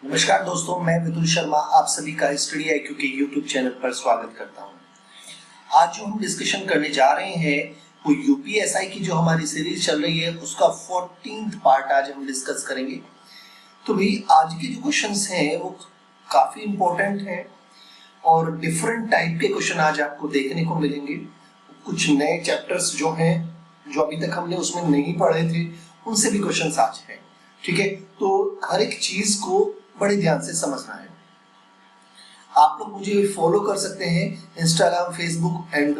नमस्कार दोस्तों, मैं वितुल शर्मा आप सभी का स्टडी आईक्यू के यूट्यूब चैनल पर स्वागत करता हूं। आज जो हम डिस्कशन करने जा रहे हैं वो यूपीएसआई की जो हमारी सीरीज चल रही है उसका 14th पार्ट आज हम डिस्कस करेंगे। तो भाई आज के जो क्वेश्चंस हैं वो काफी इंपॉर्टेंट हैं और डिफरेंट टाइप के क्वेश्चन आज आपको देखने को मिलेंगे। कुछ नए चैप्टर्स जो हैं जो अभी तक हमने उसमें नहीं पढ़े थे उनसे भी क्वेश्चंस आज हैं। ठीक है, तो हर एक चीज को बड़े ध्यान से समझना है। आप लोग मुझे फॉलो कर सकते हैं इंस्टाग्राम, फेसबुक एंड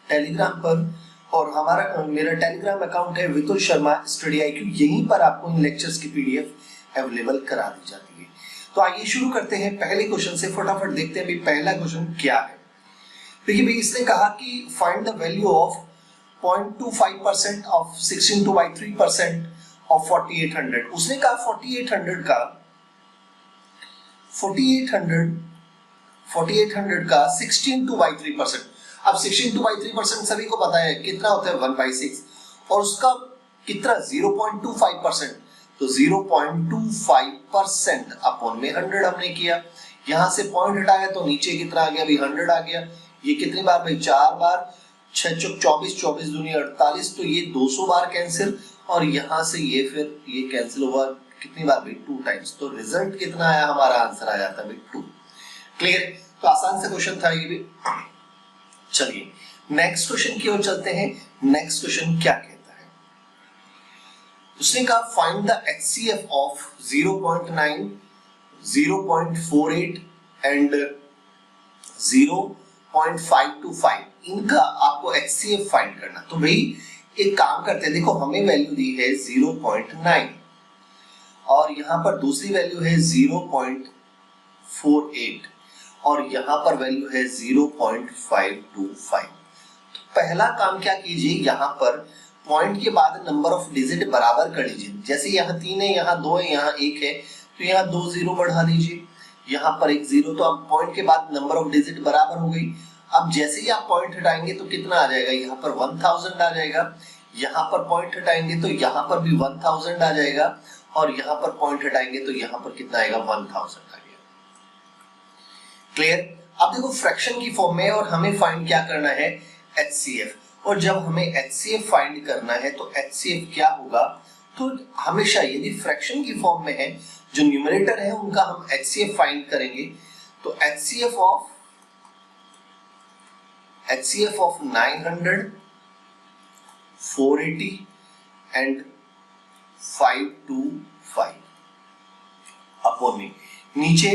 टेलीग्राम पर, और मेरा टेलीग्राम अकाउंट है वितुल शर्मा स्टडी आईक्यू। यहीं पर आपको इन लेक्चर्स की पीडीएफ अवेलेबल करा दी जाती है। तो आइए शुरू करते हैं पहले क्वेश्चन से। फटाफट देखते हैं भी पहला क्वेश्चन क्या है। देखिए भाई, इसने कहा कि find the value of 0.25% of 16/3% of 4800। उसने कहा 4800 का 16/3%। अब 16/3% सभी को पता है कितना होता है 1/6, और उसका कितना 0.25%, तो 0.25% अपॉन में 100 हमने किया। यहां से पॉइंट हटाया तो नीचे कितना आ गया भाई 100 आ गया। ये कितनी बार भाई 4 बार, 6 चौक 24, 24 दूनी 48, तो ये 200 बार कैंसिल, और यहां से ये फिर ये कैंसिल हुआ कितनी बार भाई 2 टाइम्स। तो रिजल्ट कितना आया, हमारा आंसर आ जाता है भाई 2। क्लियर? तो आसान से क्वेश्चन था ये भी। चलिए नेक्स्ट क्वेश्चन की ओर चलते हैं। नेक्स्ट क्वेश्चन क्या कहता है, उसने कहा find the HCF of 0.9, 0.48 and 0.525। इनका आपको एचसीएफ फाइंड करना। तो भाई एक काम करते हैं, देखो हमें वैल्यू दी है 0.9 और यहां पर दूसरी वैल्यू है 0.48 और यहां पर वैल्यू है 0.525। तो पहला काम क्या कीजिए, यहां पर पॉइंट के बाद नंबर ऑफ डिजिट बराबर कर लीजिए। जैसे यहां 3 है, यहां 2 है, यहां 1 है, तो यहां 2 0 बढ़ा दीजिए, यहां पर 1 0। तो अब पॉइंट के बाद नंबर ऑफ डिजिट बराबर हो गई। अब जैसे ही आप पॉइंट हटाएंगे तो कितना आ जाएगा, यहाँ पर 1000 आ जाएगा। यहाँ पर पॉइंट हटाएंगे तो यहाँ पर भी 1000 आ जाएगा, और यहाँ पर पॉइंट हटाएंगे तो यहाँ पर कितना आएगा 1000 आ गया। क्लियर? अब देखो फ्रैक्शन की फॉर्म में, और हमें फाइंड क्या करना है एचसीएफ। और जब हमें एचसीएफ फाइंड करना है तो एचसीएफ क्या होगा, तो हमेशा यदि फ्रैक्शन की फॉर्म में है जो न्यूमरेटर है उनका हम एचसीएफ फाइंड करेंगे। तो एचसीएफ ऑफ 900, 480 एंड 525 अपॉन में नीचे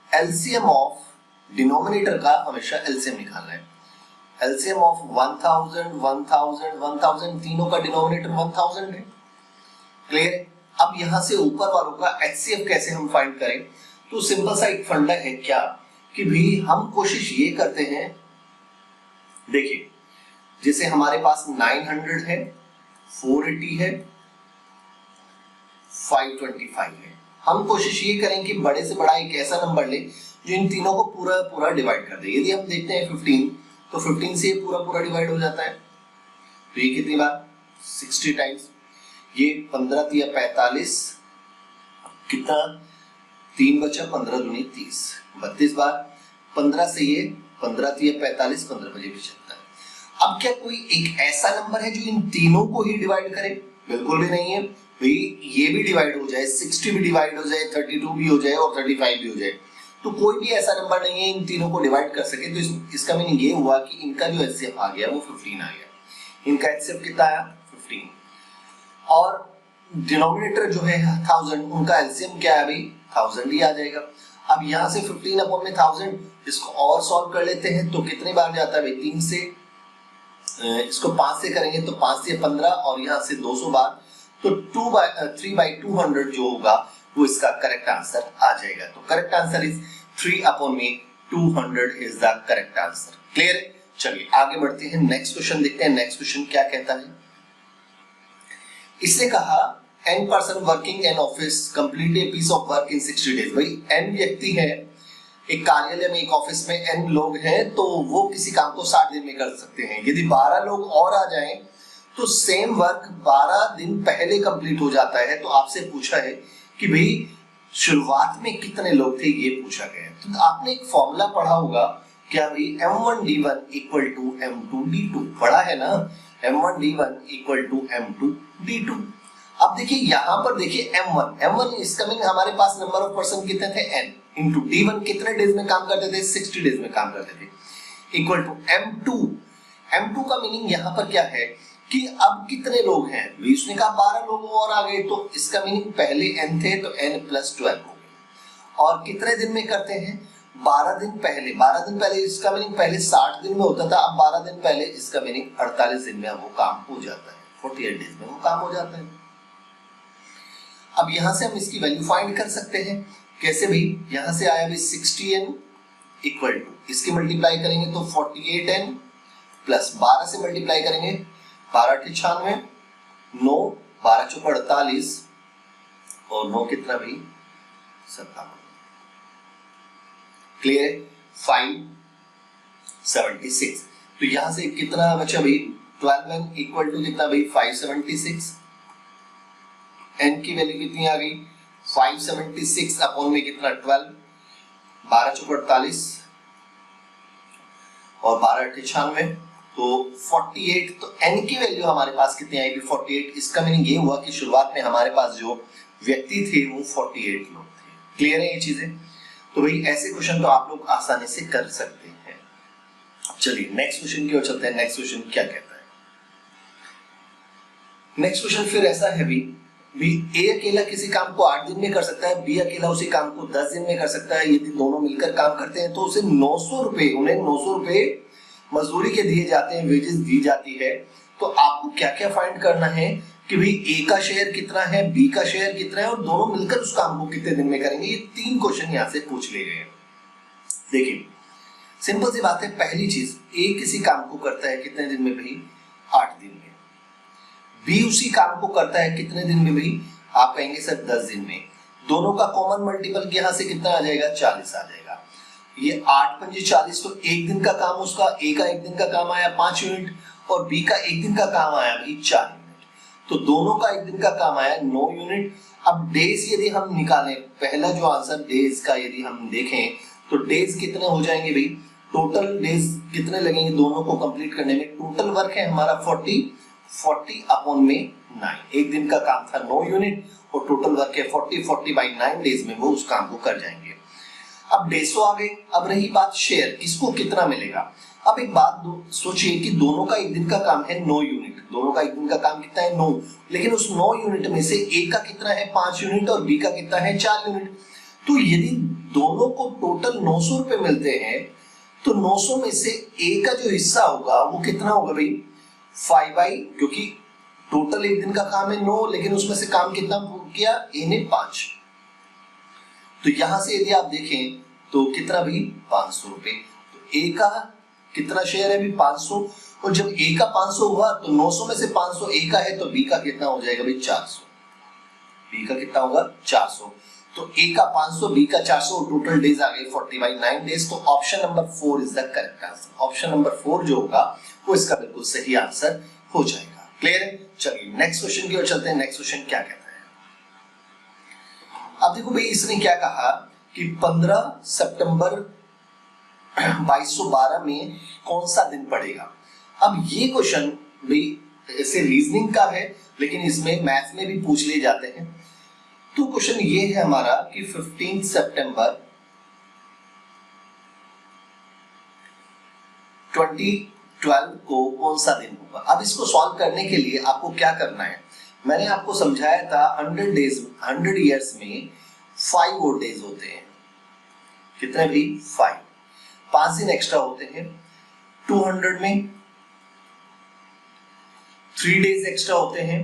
एलसीएम ऑफ डिनोमिनेटर का हमेशा एलसीएम निकालना है। एलसीएम ऑफ 1000, 1000, 1000, तीनों का डिनोमिनेटर 1000 है। क्लियर? अब यहां से ऊपर वालों का एचसीएफ कैसे हम फाइंड करें, तो सिंपल सा एक फंडा है क्या कि भी हम कोशिश ये करते हैं, देखिए जैसे हमारे पास 900 है, 480 है, 525 है। हम कोशिश ये करें कि बड़े से बड़ा एक ऐसा नंबर ले जो इन तीनों को पूरा पूरा डिवाइड कर दे। यदि हम देखते हैं 15, तो 15 से ये पूरा पूरा डिवाइड हो जाता है। तो ये कितनी बार 60 टाइम्स, ये 15 दिया 45, कितना 3 बचा 15 दूनी 30, 32 बार। 15 से ये 15 दिया 45, 15 बजे 75। अब क्या कोई एक ऐसा नंबर है जो इन तीनों को ही डिवाइड करे? बिल्कुल भी नहीं है भाई। ये भी डिवाइड हो जाए, 60 भी डिवाइड हो जाए, 32 भी हो जाए और 35 भी हो जाए, तो कोई भी ऐसा नंबर नहीं है इन तीनों को डिवाइड कर सके। तो इसका मीनिंग ये हुआ कि इनका जो एचसीएफ आ गया वो 15 आ गया। इनका एचसीएफ कितना आया 15, और डिनोमिनेटर जो है 1000, उनका एलसीएम क्या है भाई 1000 ही आ जाएगा। अब यहाँ से 15 अपॉन में 1000, इसको और सॉल्व कर लेते हैं तो कितनी बार जाता है भाई 3 से, इसको 5 से करेंगे तो 5 से 15, और यहाँ से 200 बार, तो 3/200 जो होगा वो इसका करेक्ट आंसर आ जाएगा। तो correct answer is 3/200 is the correct answer. Clear है? चलिए आगे बढ़ते हैं, नेक्स्ट क्वेश्चन देखते हैं। नेक्स्ट क्वेश्चन क्या कहता है, इसने कहा n person working in office complete a piece of work in 60 days. भाई n व्यक्ति है एक कार्यालय में, एक ऑफिस में n लोग हैं, तो वो किसी काम को 60 दिन में कर सकते हैं। यदि 12 लोग और आ जाएं तो सेम वर्क 12 दिन पहले कंप्लीट हो जाता है। तो आपसे पूछा है कि भाई शुरुआत में कितने लोग थे ये पूछा गया है। तो आपने एक फॉर्मूला पढ़ा होगा क्या भाई, M1D1 इक्वल टू M2D2 पढ़ा है ना, M1D1 इक्वल टू M2D2। अब देखिए यहाँ पर देखिए M1 इस कमिंग हमारे पास नंबर ऑफ पर्सन कितने थे n इंटू D1 कितने डेज में काम करते थे, 60 डेज में काम करते थे, इक्वल टू M2 का मीनिंग यहाँ पर क्या है कि अब कितने लोग हैं, उसने कहा 12 लोग और आ गए, तो इसका मीनिंग पहले n थे तो n प्लस 12 हो गए। और कितने दिन में करते हैं, 12 दिन पहले, इसका मीनिंग पहले 60 दिन में होता था, अब 12 दिन पहले, इसका मीनिंग 48 दिन में वो काम हो जाता है, 48 डेज में वो काम हो जाता है। अब यहां से हम इसकी वैल्यू फाइंड कर सकते हैं, कैसे भाई, यहां से आया भाई 60n इक्वल टू, इसकी मल्टीप्लाई करेंगे तो 48n प्लस 12 से मल्टीप्लाई करेंगे 12 96, 9 12 चौक 48 और 9 कितना भाई 57, क्लियर है, 576। तो यहां से कितना बचा भाई 12n इक्वल टू कितना भाई 576, n की वैल्यू कितनी आ गई 576 अपॉन में कितना 12, 12 चौक 48 और 12 98, तो 48, तो n की वैल्यू हमारे पास कितनी आएगी 48। इसका मीनिंग ये हुआ कि शुरुआत में हमारे पास जो व्यक्ति थे वो 48 लोग थे। क्लियर है ये चीजें, तो भाई ऐसे क्वेश्चन तो आप लोग आसानी से कर सकते हैं। चलिए नेक्स्ट क्वेश्चन की ओर चलते हैं। नेक्स्ट क्वेश्चन क्या कहता है, नेक्स्ट क्वेश्चन फिर ऐसा है भी ए अकेला किसी काम को 8 दिन में कर सकता है, बी अकेला उसी काम को 10 दिन में कर सकता है। यदि दोनों मिलकर काम करते हैं तो उसे 900 रुपए, उन्हें 900 रुपए मजदूरी के दिए जाते हैं, वेजेस दी जाती है। तो आपको क्या क्या फाइंड करना है कि भाई ए का शेयर कितना है, बी का शेयर कितना है और दोनों मिलकर उस काम को कितने दिन में करेंगे। ये 3 क्वेश्चन यहाँ से पूछ लिए गए। देखिए सिंपल सी बात है, पहली चीज ए किसी काम को करता है कितने दिन में भाई 8 दिन में, बी उसी काम को करता है कितने दिन में भाई, आप कहेंगे सर 10 दिन में। दोनों का कॉमन मल्टीपल यहां से कितना आ जाएगा 40 आ जाएगा। ये 8 पंजे 40, तो एक दिन का काम उसका, ए का एक दिन का काम आया 5 यूनिट और बी का एक दिन का काम आया भाई 4 यूनिट, तो दोनों का एक दिन का काम आया 9 यूनिट। अब डेज यदि हम निकालें, पहला जो आंसर डेज का यदि हम देखें तो डेज कितने हो जाएंगे भाई, टोटल डेज कितने लगेंगे दोनों को कंप्लीट करने में। टोटल वर्क है हमारा 40 अपॉन में 9, एक दिन का काम था 9 यूनिट और टोटल वर्क है 40 बाई 9 डेज में वो उस काम को कर जाएंगे। अब डेज तो आ गए, अब रही बात शेयर, किसको कितना मिलेगा। अब एक बात सोचिए कि दोनों का एक दिन का काम है 9 यूनिट, दोनों का एक दिन का काम कितना है 9, लेकिन उस 9 यूनिट में से ए का कितना है 5 यूनिट और बी का कितना है 4 यूनिट। तो यदि दोनों को टोटल 900 रुपए मिलते हैं तो 900 में से ए का जो हिस्सा होगा वो कितना होगा भाई 5 क्योंकि टोटल एक दिन का काम है 9 लेकिन उसमें से काम कितना किया ए ने 5, तो यहां से यदि आप देखें तो कितना भी 500 रुपए। तो ए का कितना शेयर है भी 500, और जब ए का 500 हुआ तो 900 में से 500 ए का है तो बी का कितना हो जाएगा भाई 400, बी का कितना होगा 400। तो ए का 500 बी का 400, टोटल डेज आ गए 40 बाई 9 डेज। तो option number 4 is the correct answer. Option number 4 जो होगा वो इसका बिल्कुल सही आंसर हो जाएगा। क्लियर है, चलिए नेक्स्ट क्वेश्चन की ओर चलते हैं। नेक्स्ट क्वेश्चन क्या कहता है, अब देखो भाई इसने क्या कहा कि 15 सितंबर 2212 में कौन सा दिन पड़ेगा। अब ये क्वेश्चन भाई ऐसे रीजनिंग का है लेकिन इसमें मैथ में भी पूछ लिए जाते हैं। तो क्वेश्चन ये है हमारा कि 15 सितंबर 2012 को कौन सा दिन होगा। अब इसको सॉल्व करने के लिए आपको क्या करना है, मैंने आपको समझाया था 100 इयर्स में 5 और डेज होते हैं, कितने भी 5 दिन एक्स्ट्रा होते हैं। 200 में 3 डेज एक्स्ट्रा होते हैं,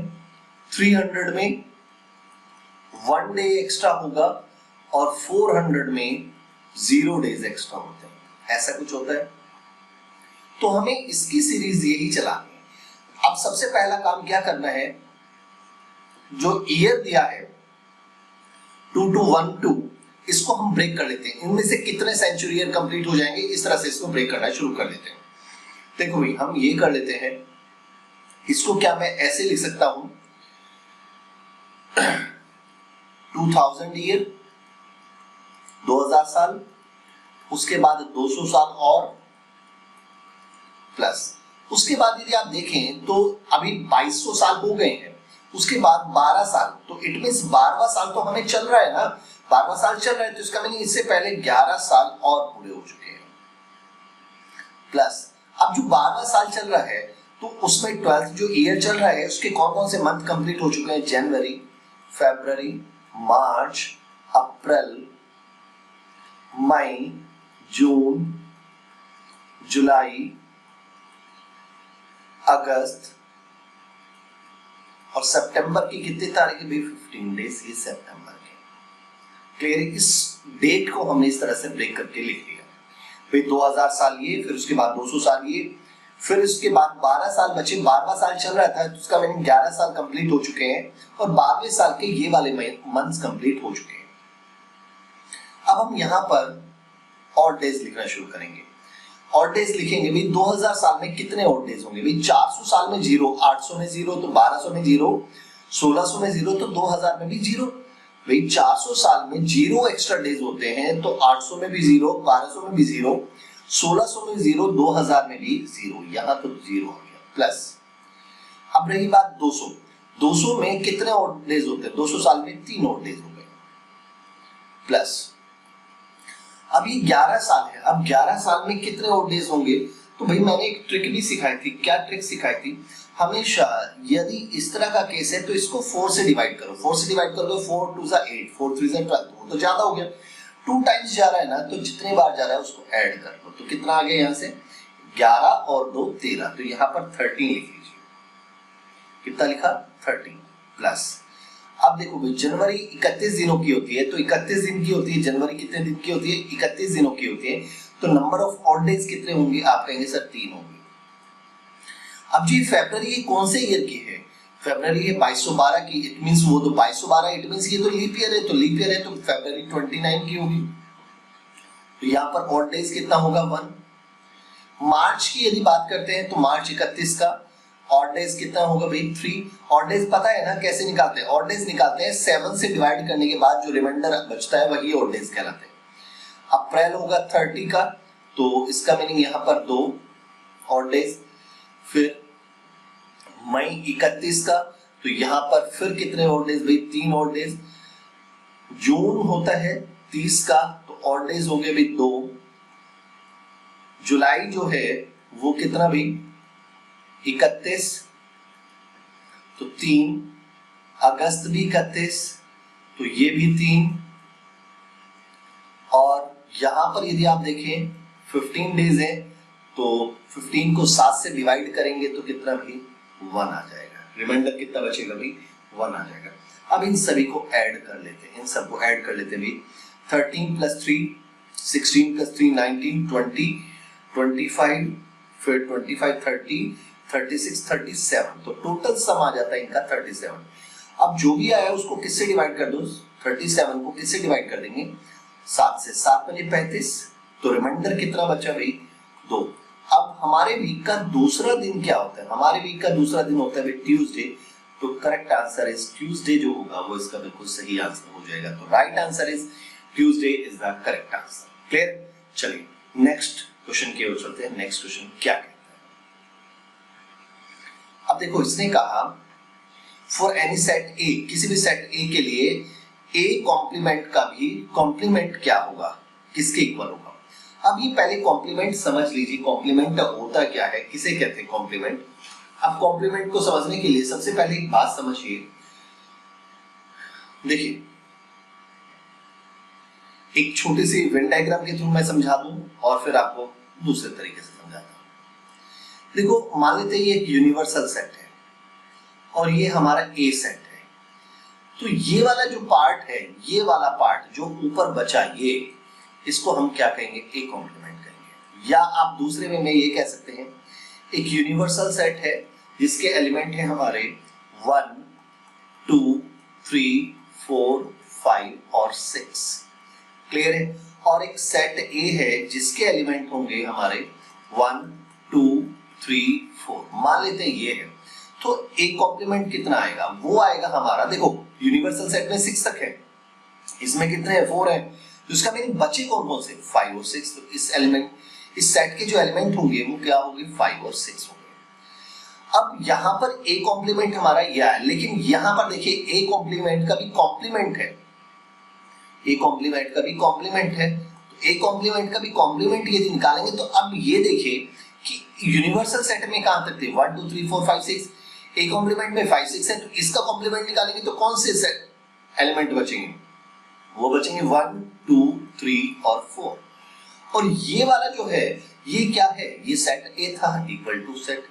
300 में 1 डे एक्स्ट्रा होगा और 400 में 0 डेज एक्स्ट्रा होते हैं, ऐसा कुछ होता है। तो हमें इसकी सीरीज यही चलानी है। अब सबसे पहला काम क्या करना है, जो ईयर दिया है 2212 इसको हम ब्रेक कर लेते हैं, इनमें से कितने सेंचुरी ईयर कंप्लीट हो जाएंगे, इस तरह से इसको ब्रेक करना शुरू कर देते हैं। देखो भाई हम ये कर लेते हैं, इसको क्या मैं ऐसे लिख सकता हूं 2000 ईयर 2000 साल, उसके बाद 200 साल और प्लस, उसके बाद यदि आप देखें तो अभी 2200 साल हो गए हैं, उसके बाद 12 साल, तो इट मींस 12वां साल तो हमें चल रहा है ना, 12वां साल चल रहा है, तो इसका मीनिंग इससे पहले 11 साल और पूरे हो चुके हैं। प्लस अब जो 12वां साल चल रहा है तो उसमें 12th जो ईयर चल रहा है उसके कौन कौन से मंथ कंप्लीट हो चुके हैं, जनवरी, फरवरी, मार्च, अप्रैल, मई, जून, जुलाई, अगस्त और सितंबर की कितनी तारीख है भाई, 15 डेज ये सितंबर के। क्लियर है, इस डेट को हमने इस तरह से ब्रेक करके लिख लिया भाई 2000 साल ये, फिर उसके बाद 200 साल ये, फिर उसके बाद 12 साल बचे, 12वां साल चल रहा था तो उसका मीनिंग 11 साल कंप्लीट हो चुके हैं और 12वें साल के ये वाले मंथ्स कंप्लीट हो चुके हैं। अब हम यहाँ पर और डेज लिखना शुरू करेंगे। और डेज लिखेंगे भाई 2000 साल में कितने और डेज होंगे भाई, 400 साल में 0, 800 में 0, तो 1200 में 0, 1600 में 0, तो 2000 में भी 0। भाई 400 साल में 0 एक्स्ट्रा डेज होते हैं तो 800 में भी 0, 1200 में भी 0, 1600 में 0, 2000 में भी 0, यहाँ तो 0 हो गया। प्लस अब रही बात 200, 200 में कितने और डेज होते हैं, 200 साल में 3 और डेज हो गए। प्लस अब ये 11 साल है, अब 11 साल में कितने और डेज होंगे, तो भाई मैंने एक ट्रिक भी सिखाई थी। क्या ट्रिक सिखाई थी, हमेशा यदि इस तरह का केस है तो इसको 4 से डिवाइड करो, 4 से डिवाइड कर दो, 4 2 = 8, 4 3 = 12, वो तो ज्यादा हो गया, 2 टाइम्स जा रहा है ना, तो जितने बार जा रहा है उसको ऐड कर लो, तो कितना आ गया यहाँ से 11 और 2 13, तो यहाँ पर 13 लिख लीजिए। कितना लिखा 13 प्लस। अब देखो भाई जनवरी 31 दिनों की होती है, तो 31 दिन की होती है, जनवरी कितने दिन की होती है, 31 दिनों की होती है, तो नंबर ऑफ ऑड डेज कितने होंगे, आप कहेंगे सर 3 होंगे। अब जी फरवरी कौन से ईयर की है, फरवरी है 2212 की, इट मींस वो तो 2212, इट मींस ये तो लीप ईयर है, तो लीप ईयर है तो फरवरी 29 की होगी, तो यहाँ पर ऑड डेज कितना होगा 1। मार्च की यदि बात करते हैं तो मार्च 31 का ऑड डेज कितना होगा भाई 3। ऑड डेज पता है ना कैसे निकालते हैं, ऑड डेज निकालते हैं 7 से डिवाइड करने के बाद जो रिमाइंडर बचता है वही ऑड डेज कहलाते हैं। अप्रैल होगा 30 का, तो इसका मीनिंग यहाँ पर 2 ऑड डेज, फिर मई 31 का, तो यहाँ पर फिर कितने ऑड डेज भाई 3 ऑड डेज। जून होता है 30 का, तो ऑड डेज हो गए भाई 2। जुलाई जो है वो कितना भाई 31, तो 3। अगस्त भी 31, तो ये भी 3। और यहां पर यदि आप देखें 15 डेज है, तो 15 को 7 से डिवाइड करेंगे तो कितना भी 1 आ जाएगा, रिमाइंडर कितना बचेगा भाई 1 आ जाएगा। अब इन सभी को ऐड कर लेते हैं, इन सबको ऐड कर लेते हैं भाई 13 + 3 16 + 3 19 20 25, फिर 25 30 36 37, तो टोटल सम आ जाता है इनका 37। अब जो भी आया उसको किससे डिवाइड कर दो, 37 को किससे डिवाइड कर देंगे 7 से, 7 × 35, तो रिमाइंडर कितना बचा भाई 2। अब हमारे वीक का दूसरा दिन क्या होता है, हमारे वीक का दूसरा दिन होता है भाई ट्यूसडे, तो करेक्ट आंसर इज ट्यूसडे जो होगा वो इसका बिल्कुल सही आंसर हो जाएगा, तो right answer is Tuesday is the correct answer. Clear, चलिए नेक्स्ट क्वेश्चन की ओर चलते हैं। नेक्स्ट क्वेश्चन क्या कहता है, अब देखो इसने कहा फॉर एनी सेट ए, किसी भी सेट ए के लिए ए कॉम्प्लीमेंट का भी कॉम्प्लीमेंट क्या होगा, किसके इक्वल होगा। अब ये पहले कॉम्प्लीमेंट समझ लीजिए, कॉम्प्लीमेंट होता क्या है, किसे कहते हैं कॉम्प्लीमेंट। अब कॉम्प्लीमेंट को समझने के लिए सबसे पहले एक बात समझिए, देखिए एक छोटी सी वेन डायग्राम के थ्रू मैं समझा दूं और फिर आपको दूसरे तरीके से समझाता हूं। देखो मान लेते हैं ये एक यूनिवर्सल सेट है और ये हमारा ए सेट है, तो ये वाला जो पार्ट है, ये वाला पार्ट जो ऊपर बचा, ये इसको हम क्या कहेंगे ए कॉम्प्लीमेंट कहेंगे, या आप दूसरे में ये कह सकते हैं एक यूनिवर्सल सेट है जिसके एलिमेंट है हमारे 1 2 3 4 5 और 6। क्लियर है, और एक सेट ए है जिसके एलिमेंट होंगे हमारे 1 2 3 4, मान लेते हैं ये है, तो ए कॉम्प्लीमेंट कितना आएगा, वो आएगा हमारा, देखो यूनिवर्सल सेट में 6 तक है, इसमें कितने हैं 4 है, तो इसका मीनिंग बचे कौन कौन से 5 और 6। तो इस सेट के जो एलिमेंट होंगे वो क्या होंगे 5 और 6 होंगे। अब यहाँ पर ए कॉम्प्लीमेंट हमारा यह है, लेकिन यहाँ पर देखिए ए कॉम्प्लीमेंट का भी कॉम्प्लीमेंट है, ए कॉम्प्लीमेंट का भी कॉम्प्लीमेंट है। तो ए कॉम्प्लीमेंट का भी कॉम्प्लीमेंट यदि निकालेंगे तो अब ये देखिए कि यूनिवर्सल सेट में कहां तक थे 1 2 3 4 5 6, ए कॉम्प्लीमेंट में 5 6 है, तो इसका कॉम्प्लीमेंट निकालेंगे तो कौन से सेट एलिमेंट बचेंगे, वो बचेंगे 1 2 3 और 4। और ये वाला जो है ये क्या है, ये सेट ए था इक्वल टू सेट ए।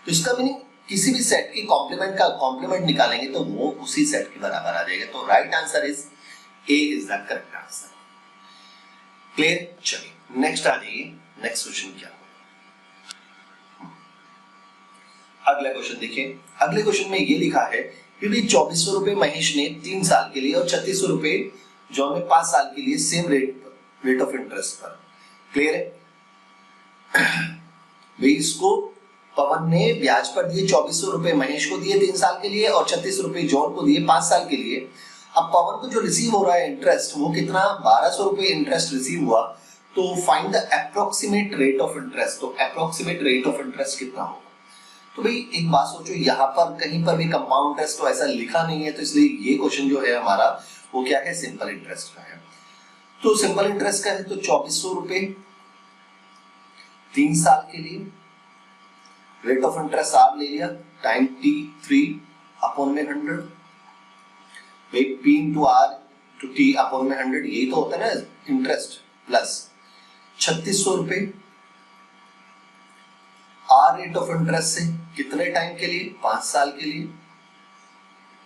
तो इसका मीनिंग किसी भी सेट के कॉम्प्लीमेंट का कॉम्प्लीमेंट निकालेंगे तो वो उसी सेट के बराबर आ जाएगा। तो right answer is a is the correct answer. Clear? चलिए नेक्स्ट आ जाइए, नेक्स्ट क्वेश्चन क्या होगा। अगला क्वेश्चन देखिए, अगले क्वेश्चन में ये लिखा है कि भाई 2400 रुपए महेश ने 3 साल के लिए और 3600 रुपए जॉन ने 5 साल के लिए सेम रेट ऑफ इंटरेस्ट पर। क्लियर है? भाई इसको पवन ने ब्याज पर दिए 2400 रुपए महेश को दिए 3 साल के लिए और 3600 रुपए जॉन को दिए 5 साल के लिए। अब पवन को जो रिसीव हो रहा है इंटरेस्ट वो कितना 1200 रुपए इंटरेस्ट रिसीव हुआ। तो find the approximate rate of interest. तो अप्रोक्सीमेट रेट ऑफ इंटरेस्ट कितना होगा। तो भाई एक बात सोचो, यहाँ पर कहीं पर भी कंपाउंड इंटरेस्ट तो ऐसा लिखा नहीं है, तो इसलिए ये क्वेश्चन जो है हमारा वो क्या है सिंपल इंटरेस्ट का है। तो सिंपल इंटरेस्ट का है तो 2400 रुपए 3 साल के लिए, रेट ऑफ इंटरेस्ट आप ले लिया टाइम t3 अपॉन में 100, p into R two T upon में 100, यही तो होता है ना इंटरेस्ट, प्लस 3600 रुपए आर रेट ऑफ इंटरेस्ट से कितने टाइम के लिए 5 साल के लिए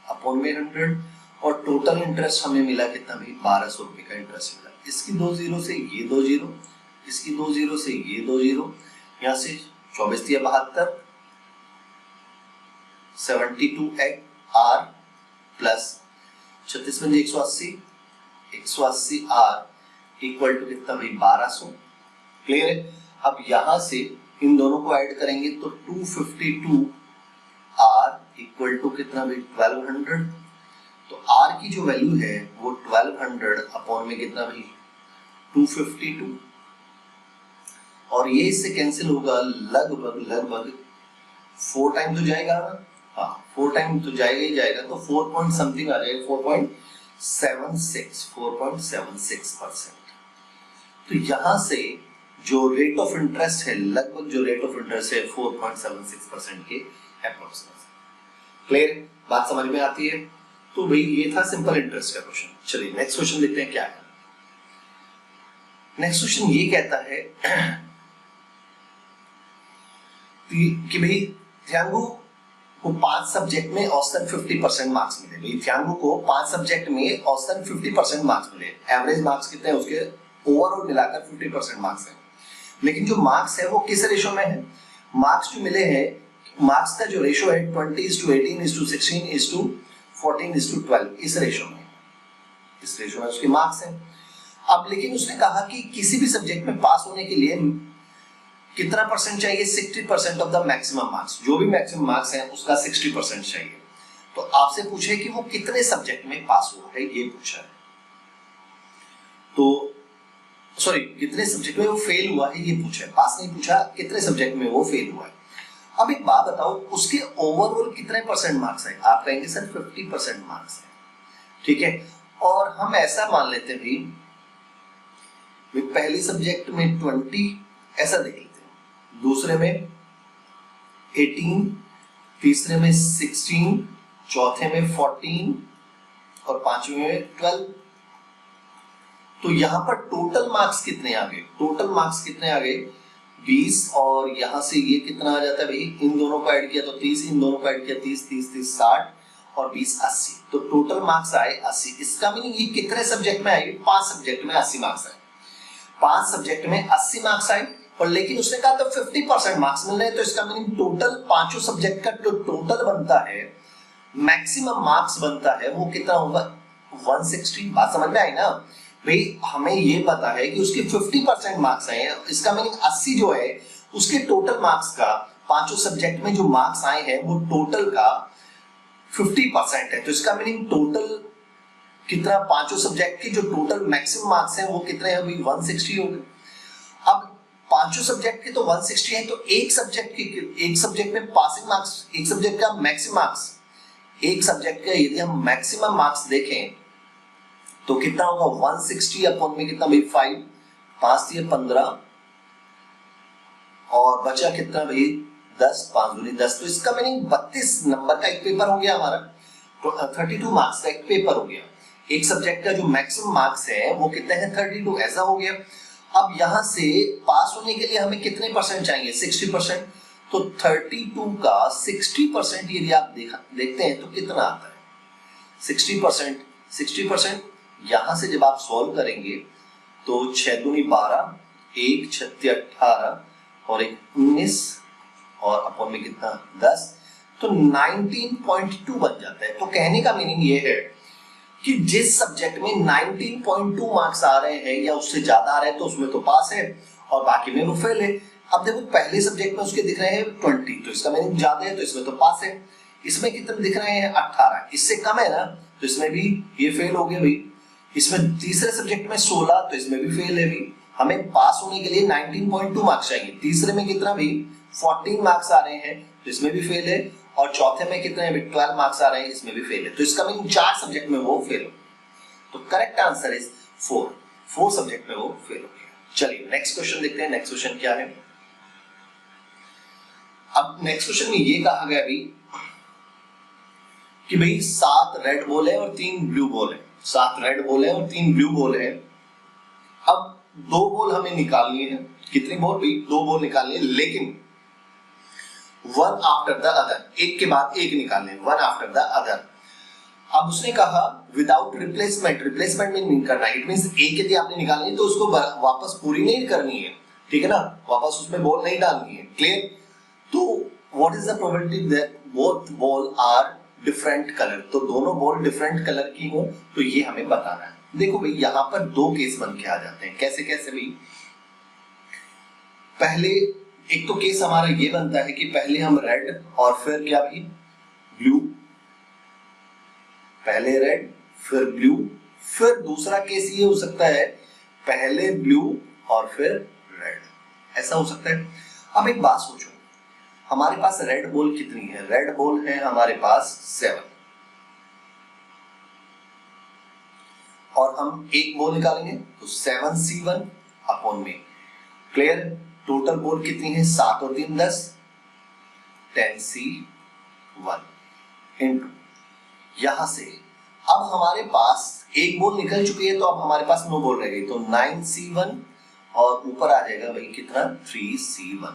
अपॉन में 100, और टोटल इंटरेस्ट हमें मिला कितना भाई 1200 रुपए का इंटरेस्ट मिला। इसकी 2 जीरो से ये 2 जीरो, इसकी 2 जीरो से ये 2 जीरो, यहां से 24 दिया 72, 72 आर प्लस 36 पंजे 180, 180 आर इक्वल टू कितना भाई 1200। क्लियर है? अब यहां से इन दोनों को ऐड करेंगे तो 252 आर इक्वल टू कितना भाई 1200। तो आर की जो वैल्यू है वो 1200 अपॉन में कितना भाई 252, और ये इससे कैंसिल होगा लगभग 4 टाइम तो जाएगा ना, हाँ 4 टाइम तो जाएगा ही जाएगा, तो 4 पॉइंट समथिंग आ जाएगा 4.76%। तो यहां से जो रेट ऑफ इंटरेस्ट है लगभग जो रेट ऑफ इंटरेस्ट है 4.76% के अप्रोक्सीमेट। क्लियर? बात समझ में आती है? तो भाई ये था सिंपल इंटरेस्ट का क्वेश्चन। चलिए नेक्स्ट क्वेश्चन देखते हैं क्या है। नेक्स्ट क्वेश्चन ये कहता है कि भाई थ्यांगू को 5 सब्जेक्ट में औसतन 50% मार्क्स मिले। भाई थ्यांगू को 5 सब्जेक्ट में औसतन 50% मार्क्स मिले। एवरेज मार्क्स कितने हैं उसके ओवरऑल मिलाकर 50% मार्क्स है, लेकिन जो मार्क्स है वो किस रेशो में है। मार्क्स जो मिले हैं, मार्क्स का जो रेशो है 20:18:16:14:12 इस रेशो में, इस रेशो में उसके मार्क्स हैं। अब लेकिन उसने कहा कि किसी भी सब्जेक्ट में पास होने के लिए कितना परसेंट चाहिए 60% ऑफ द मैक्सिमम मार्क्स, जो भी मैक्सिमम मार्क्स हैं उसका 60% चाहिए। तो आपसे पूछे कि वो कितने सब्जेक्ट में पास हुआ है, ये पूछा है। तो सॉरी कितने सब्जेक्ट में वो फेल हुआ है ये पूछा है, पास नहीं पूछा, कितने सब्जेक्ट में वो फेल हुआ है। अब एक बात बताओ, उसके ओवरऑल कितने परसेंट मार्क्स है। आप कहेंगे सर 50% मार्क्स है, ठीक है। और हम ऐसा मान लेते हैं भाई पहली सब्जेक्ट में 20 ऐसा देख लेते हैं, दूसरे में 18, तीसरे में 16, चौथे में 14 और पांचवें में 12। तो यहां पर टोटल मार्क्स कितने आ गए, टोटल मार्क्स कितने आ गए 20, और यहां से ये कितना आ जाता है भाई, इन दोनों को ऐड किया तो 30, इन दोनों को ऐड किया 30 30 30 60 और 20 80, तो टोटल मार्क्स आए 80। इसका मीनिंग ये कितने सब्जेक्ट में आए, 5 सब्जेक्ट में 80 मार्क्स आए, 5 सब्जेक्ट में 80 मार्क्स आए। और लेकिन उसने कहा तो 50% मार्क्स मिल रहे हैं, तो इसका मीनिंग टोटल पांचों सब्जेक्ट का जो टोटल बनता है, मैक्सिमम मार्क्स बनता है, वो कितना होगा 160। बात समझ में आई ना भाई, हमें ये पता है कि उसके 50% मार्क्स आए हैं, इसका मीनिंग 80 जो है उसके टोटल मार्क्स का, पांचों सब्जेक्ट में जो मार्क्स आए हैं वो टोटल का 50% है। तो इसका मीनिंग टोटल कितना, पांचों सब्जेक्ट के जो टोटल मैक्सिमम मार्क्स हैं वो कितने हैं भाई, 160 हो गए। अब पांचों सब्जेक्ट के तो 160 है, तो एक सब्जेक्ट में पासिंग मार्क्स, एक सब्जेक्ट का मैक्सिमम मार्क्स, एक सब्जेक्ट का यदि हम मैक्सिमम मार्क्स देखें तो कितना होगा, 160 अपॉन में कितना भाई 5, 5 दिए 15 और बचा कितना भाई 10, 5 दूनी 10, तो इसका मीनिंग 32 नंबर का एक पेपर हो गया हमारा, तो 32 मार्क्स का एक पेपर हो गया। एक सब्जेक्ट का जो मैक्सिमम मार्क्स है वो कितने हैं, 32, ऐसा हो गया। अब यहां से पास होने के लिए हमें कितने परसेंट चाहिए, 60%, तो 32 का 60% यदि आप देखते हैं तो कितना आता है, 60%, यहां से जब आप सॉल्व करेंगे तो 6 दूनी 12, 1 6 18 और 1 19 और अपॉन में कितना 10, तो 19.2 बन जाता है। तो कहने का मीनिंग ये है कि जिस सब्जेक्ट में 19.2 मार्क्स आ रहे हैं या उससे ज्यादा आ रहे हैं तो उसमें तो पास है और बाकी में वो फेल है। अब देखो पहले सब्जेक्ट में उसके दिख रहे हैं 20, तो इसका मीनिंग ज्यादा है तो इसमें तो पास है। इसमें कितने दिख रहे हैं 18, इससे कम है ना, तो इसमें भी ये फेल हो गया भाई। इसमें तीसरे सब्जेक्ट में 16, तो इसमें भी फेल है भाई। हमें पास होने के लिए 19.2 मार्क्स चाहिए। तीसरे में कितना भाई 14 मार्क्स आ रहे हैं, तो इसमें भी फेल है। और चौथे में कितने 12 मार्क्स आ रहे हैं, इसमें भी फेल है। तो इसका मीनिंग 4 सब्जेक्ट में वो फेल हो। तो करेक्ट आंसर इज 4 सब्जेक्ट में वो फेल हो गया। चलिए नेक्स्ट क्वेश्चन देखते हैं। नेक्स्ट क्वेश्चन क्या है। अब नेक्स्ट क्वेश्चन में ये कहा गया भाई कि भाई 7 रेड बॉल है और 3 ब्लू बॉल है। 7 रेड बॉल है और 3 ब्लू बॉल है। अब 2 बॉल हमें निकालनी है। कितनी बॉल भाई, 2 बॉल निकालनी है, लेकिन वन आफ्टर द अदर, एक के बाद एक निकालने, वन आफ्टर द अदर। अब उसने कहा विदाउट रिप्लेसमेंट, रिप्लेसमेंट में नहीं करना। इट मींस एक यदि आपने निकालनी है तो उसको वापस पूरी नहीं करनी है, ठीक है ना, वापस उसमें बॉल नहीं डालनी है। क्लियर। तो what is the probability that both ball are different colour, तो दोनों बॉल डिफरेंट कलर की हो, तो ये हमें बताना है। देखो भाई यहाँ पर 2 केस बन के आ जाते हैं। कैसे कैसे भाई, पहले एक तो केस हमारा ये बनता है कि पहले हम रेड और फिर क्या भाई ब्लू, पहले रेड फिर ब्लू। फिर दूसरा केस ये हो सकता है पहले ब्लू और फिर रेड, ऐसा हो सकता है। अब एक बात सोचो, हमारे पास रेड बॉल कितनी है, रेड बॉल है हमारे पास 7 और हम एक बॉल निकालेंगे तो 7C1 अपॉन में। क्लियर। टोटल बॉल कितनी है, 7 और 3 10, 10C1 इनटू, यहां से अब हमारे पास एक बॉल निकल चुकी है तो अब हमारे पास 9 बॉल रह गई, तो 9C1 और ऊपर आ जाएगा भाई कितना 3C1।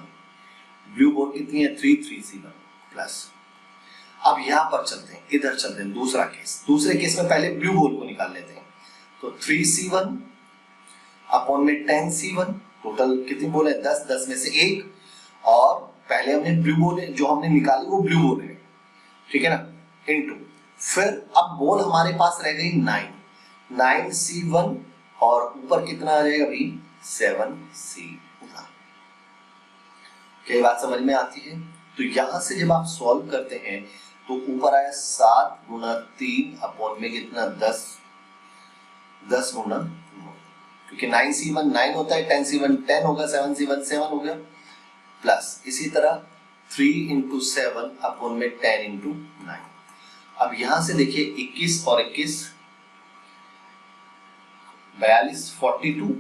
ब्लू बॉल कितनी है 3C1 प्लस। अब यहां पर चलते हैं, इधर चलते हैं दूसरा केस। दूसरे केस में पहले ब्लू बॉल को निकाल लेते हैं, तो 3C1 अपॉन में 10C1। टोटल कितनी बॉल है 10, 10 में से 1, और पहले हमने ब्लू बॉल जो हमने निकाली वो ब्लू बॉल है, ठीक है ना, इनटू। फिर अब बॉल हमारे पास रह गई 9C1 और ऊपर कितना आ जाएगा भाई 7C1। क्या बात समझ में आती है। तो यहां से जब आप सॉल्व करते हैं तो ऊपर आया 7 गुना 3 अपॉन में कितना 10, 10 गुना, क्योंकि 9C1 9 होता है, 10C1 10 होगा, 7C1 7 हो गया, प्लस इसी तरह 3 इंटू 7 अपॉन में 10 इंटू 9। अब यहां से देखिए 21 और 21 42 42,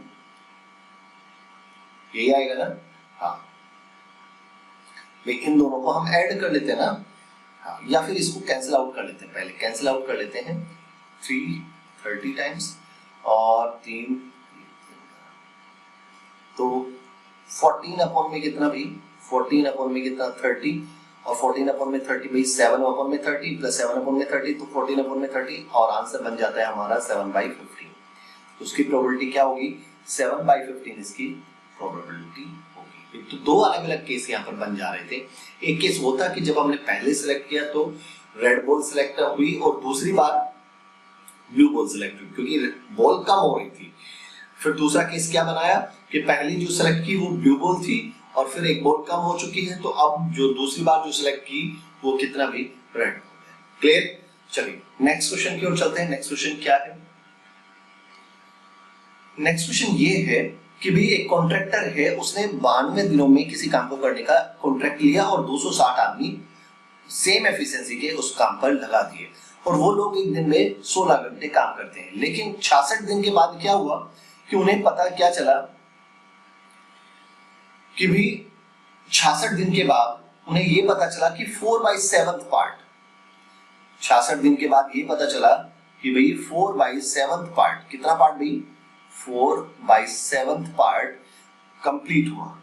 यही आएगा ना। हाँ भाई इन दोनों को हम ऐड कर लेते हैं ना, हाँ, या फिर इसको कैंसिल आउट कर लेते हैं। पहले कैंसिल आउट कर लेते हैं, 3 30 टाइम्स और 3, तो 14 अपॉन में कितना भाई 14 अपॉन में कितना 30, और 14 अपॉन में 30 भाई 7 अपॉन में 30 प्लस 7 अपॉन में 30, तो 14 अपॉन में 30 और आंसर बन जाता है हमारा 7/15। तो उसकी प्रोबेबिलिटी क्या होगी 7/15 इसकी प्रोबेबिलिटी होगी। तो 2 अलग अलग केस यहाँ पर बन जा रहे थे। एक केस वो था कि जब हमने पहले सिलेक्ट किया तो रेड बॉल सिलेक्ट हुई और दूसरी बार ब्लू बॉल सिलेक्ट हुई क्योंकि बॉल कम हो रही थी। फिर दूसरा केस क्या बनाया कि पहली जो सिलेक्ट की वो ब्लू बॉल थी और फिर एक बॉल कम हो चुकी है, तो अब जो दूसरी बार जो सिलेक्ट की वो कितना भी रेड हो गया। क्लियर। चलिए नेक्स्ट क्वेश्चन की ओर चलते हैं। नेक्स्ट क्वेश्चन क्या है, नेक्स्ट क्वेश्चन ये है कि भाई एक कॉन्ट्रैक्टर है, उसने 92 दिनों में किसी काम को करने का कॉन्ट्रैक्ट लिया और 260 आदमी सेम एफिशिएंसी के उस काम पर लगा दिए और वो लोग एक दिन में 16 घंटे काम करते हैं। लेकिन 66 दिन के बाद क्या हुआ कि उन्हें पता क्या चला कि भाई 66 दिन के बाद उन्हें ये पता चला कि 4/7 पार्ट, 66 दिन के बाद ये पता चला कि भाई 4/7 पार्ट, कितना पार्ट भाई, 4/7 पार्ट कंप्लीट हुआ।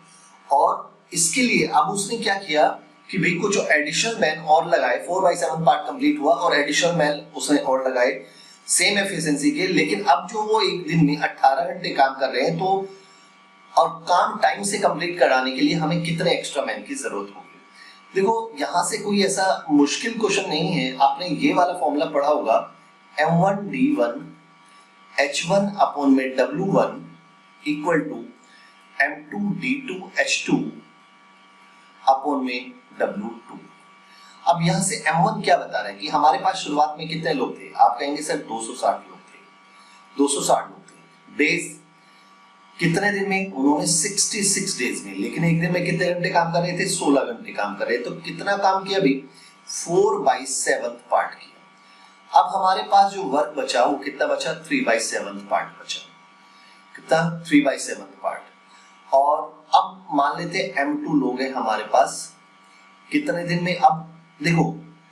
और इसके लिए अब उसने क्या किया कि भाई कुछ एडिशनल मैन और लगाए, 4/7 पार्ट कंप्लीट हुआ और एडिशनल मैन उसने और लगाए सेम एफिशिएंसी के। लेकिन अब जो वो एक दिन में 18 घंटे काम कर रहे हैं, तो और काम टाइम से कंप्लीट कराने के लिए हमें कितने एक्स्ट्रा मैन की जरूरत होगी। देखो यहां से कोई ऐसा मुश्किल क्वेश्चन नहीं है, आपने ये वाला फॉर्मूला पढ़ा होगा, M1D1 H1 अपॉन में W1 equal to M2D2 H2 upon में W2। अब यहां से M1 क्या बता रहा है कि हमारे पास शुरुआत में कितने लोग थे, आप कहेंगे सर 260 लोग थे, 260 लोग थे। डेज कितने दिन में, उन्होंने 66 डेज में, लेकिन एक दिन में कितने घंटे काम कर रहे थे, 16 घंटे काम कर रहे थे। तो कितना काम किया भाई, 4/7 पार्ट किया। अब हमारे पास जो वर्क बचा वो कितना बचा, 3/7 पार्ट बचा, कितना, 3/7 पार्ट। और अब मान लेते M2 लोग हैं हमारे पास, कितने दिन में, अब देखो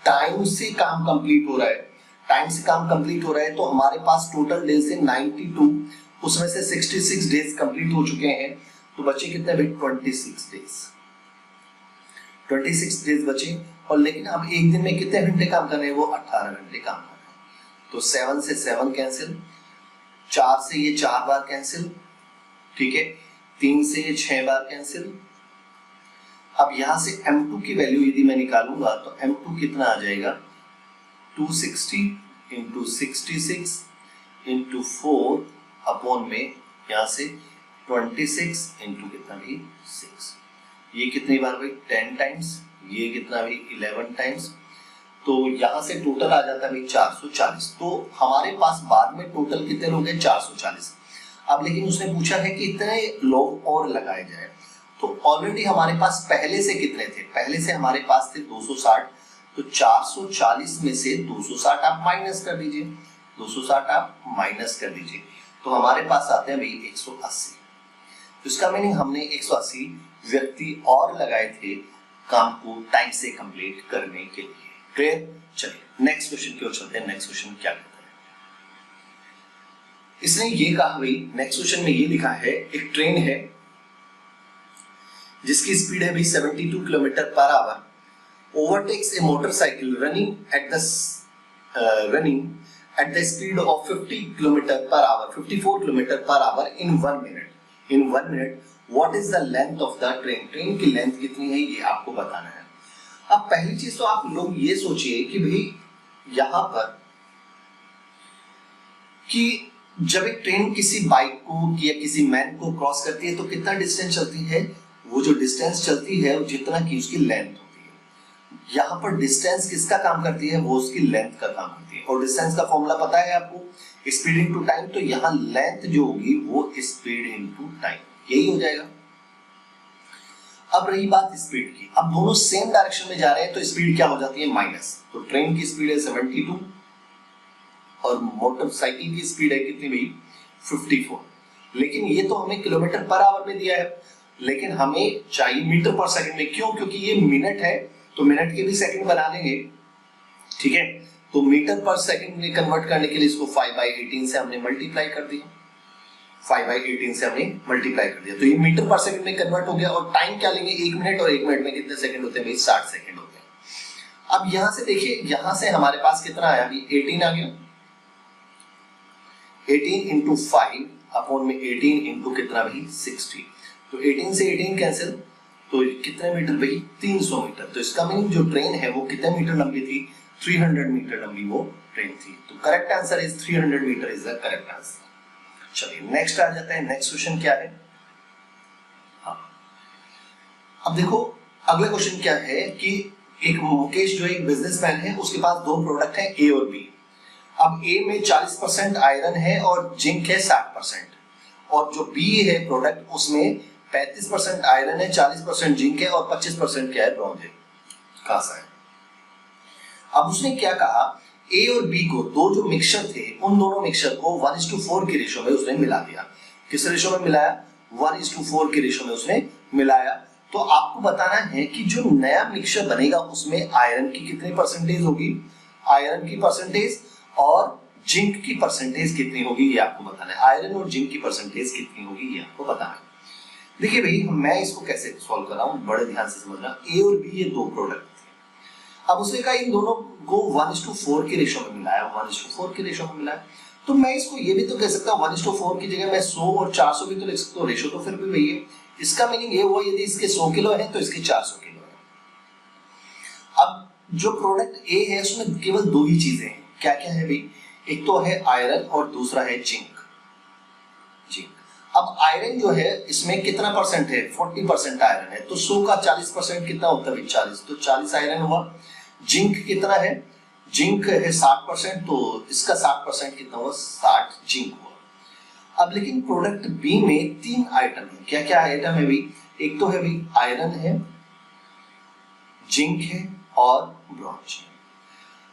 टाइम से काम कंप्लीट हो रहा है, टाइम से काम कंप्लीट हो रहा है, तो हमारे पास टोटल डेज है 92, उसमें से 66 डेज कंप्लीट हो चुके हैं, तो बचे कितने भाई, 26 डेज, 26 डेज बचे। और लेकिन अब एक दिन में कितने घंटे काम कर रहे हैं, वो 18 घंटे काम कर रहे हैं। तो 7 से 7 कैंसिल, 4 से ये 4 बार कैंसिल, ठीक है, 3 से ये 6 बार कैंसिल। अब यहां से M2 की वैल्यू यदि मैं निकालूंगा तो M2 कितना आ जाएगा, 260 इंटू 66 इंटू 4 अपॉन में यहां से 26 इंटू कितना भी 6, ये कितनी बार भाई 10 टाइम्स, ये कितना भी 11 टाइम्स, तो यहां से टोटल आ जाता है भाई 440। तो हमारे पास बाद में टोटल कितने लोग हैं, 440। अब लेकिन उसने पूछा है कि इतने लोग और लगाए जाए, तो ऑलरेडी हमारे पास पहले से कितने थे, पहले से हमारे पास थे 260, तो 440 में से 260 आप माइनस कर दीजिए, 260 आप माइनस कर दीजिए, तो हमारे पास आते हैं भाई 180। तो इसका मीनिंग हमने 180 व्यक्ति और लगाए थे काम को टाइम से कंप्लीट करने के लिए। क्लियर? चलिए नेक्स्ट क्वेश्चन की ओर चलते हैं। नेक्स्ट क्वेश्चन क्या कहता है, इसने ये कहा भाई, नेक्स्ट क्वेश्चन में ये लिखा है, एक ट्रेन है जिसकी स्पीड है भाई 72 kilometre per hour, overtakes A motorcycle running at the speed of 50 kilometre per hour, 54 kilometre per hour in 1 minute. In 1 minute what is the length of the train, train की length कितनी है ये आपको बताना है। अब पहली चीज तो आप लोग ये सोचिए कि भाई यहां पर कि जब एक ट्रेन किसी बाइक को या किसी मैन को क्रॉस करती है तो कितना डिस्टेंस चलती है, वो जो डिस्टेंस चलती है वो जितना की उसकी लेंथ होती है। यहाँ पर डिस्टेंस किसका काम करती है, वो उसकी लेंथ का काम करती है। और डिस्टेंस का फॉर्मूला पता है आपको, स्पीड इनटू टाइम, तो यहाँ लेंथ जो होगी वो स्पीड इनटू टाइम, यही हो जाएगा। अब रही बात स्पीड की, अब दोनों सेम डायरेक्शन में जा रहे हैं तो स्पीड क्या हो जाती है, माइनस। तो ट्रेन की स्पीड है 72 और मोटरसाइकिल की स्पीड है कितनी भाई, 54। लेकिन ये तो हमें किलोमीटर पर आवर में दिया है, लेकिन हमें चाहिए मीटर पर सेकंड में। क्यों? क्योंकि ये मिनट है तो मिनट के भी सेकंड बना लेंगे, ठीक है। तो मीटर पर सेकंड में कन्वर्ट करने के लिए इसको 5/18 से हमने मल्टीप्लाई कर दिया, 5/18 से हमने मल्टीप्लाई कर दिया, तो ये मीटर पर सेकंड में कन्वर्ट हो गया। और टाइम क्या लेंगे, 1 मिनट, और 1 मिनट में कितने सेकंड होते हैं भाई, 60 सेकंड होते हैं। अब यहां से देखिए, यहां से हमारे पास कितना आया अभी, 18 आ गया, 18 इंटू 5 अपॉन में 18 इंटू कितना भाई 60, तो 18 से 18 कैंसिल, तो कितने मीटर भाई, 300 मीटर। तो इसका मीनिंग जो ट्रेन है वो कितने मीटर लंबी थी, 300 मीटर लंबी वो ट्रेन थी। तो correct answer is 300 metre is the correct answer. चलिए नेक्स्ट आ जाता है, नेक्स्ट क्वेश्चन क्या है। हाँ, अब देखो अगला क्वेश्चन क्या है कि एक मुकेश जो एक बिजनेसमैन है, उसके पास 2 प्रोडक्ट हैं, ए और बी। अब ए में 40% आयरन है और जिंक है 60%, और जो बी है प्रोडक्ट उसमें 35% आयरन है, 40% जिंक है और 25% क्या है, ब्रॉन्ज है, कांसा है। अब उसने क्या कहा, ए और बी को दो जो मिक्सचर थे उन दोनों मिक्सचर को 1:4 की रेशो में उसने मिला दिया। किस रेशो में मिलाया, 1:4 की रेशो में उसने मिलाया। तो आपको बताना है कि जो नया मिक्सचर बनेगा उसमें आयरन की कितनी परसेंटेज होगी, आयरन की परसेंटेज और जिंक की परसेंटेज कितनी होगी, ये आपको बताना है। आयरन और जिंक की परसेंटेज कितनी होगी ये आपको बताना है। देखिए भाई मैं इसको कैसे सॉल्व कर रहा हूं, बड़े ध्यान से समझना। ए और बी ये दो प्रोडक्ट थे, अब उसने कहा इन दोनों को 1:4 की रेशो में मिलाया, 1:4 की रेशो में मिलाया। तो मैं इसको ये भी तो कह सकता हूँ 1:4 की जगह मैं 100 और 400 भी तो लिख सकता हूँ, रेशो तो फिर भी वही है। इसका मीनिंग ये हुआ यदि इसके 100 किलो है तो इसके 400 किलो है। अब जो प्रोडक्ट ए है उसमें केवल दो ही चीजें हैं, क्या क्या है भाई, एक तो है आयरन और दूसरा है जिंक। अब आयरन जो है इसमें कितना परसेंट है, 40% आयरन है, तो 100 का 40% कितना होता है, 40, तो 40 आयरन हुआ। जिंक कितना है, जिंक है 60%, तो इसका 60% कितना हुआ, 60 जिंक हुआ। अब लेकिन प्रोडक्ट बी में 3 आइटम है, क्या क्या आइटम है भाई, एक तो है भाई आयरन है, जिंक है और ब्रॉन्ज है।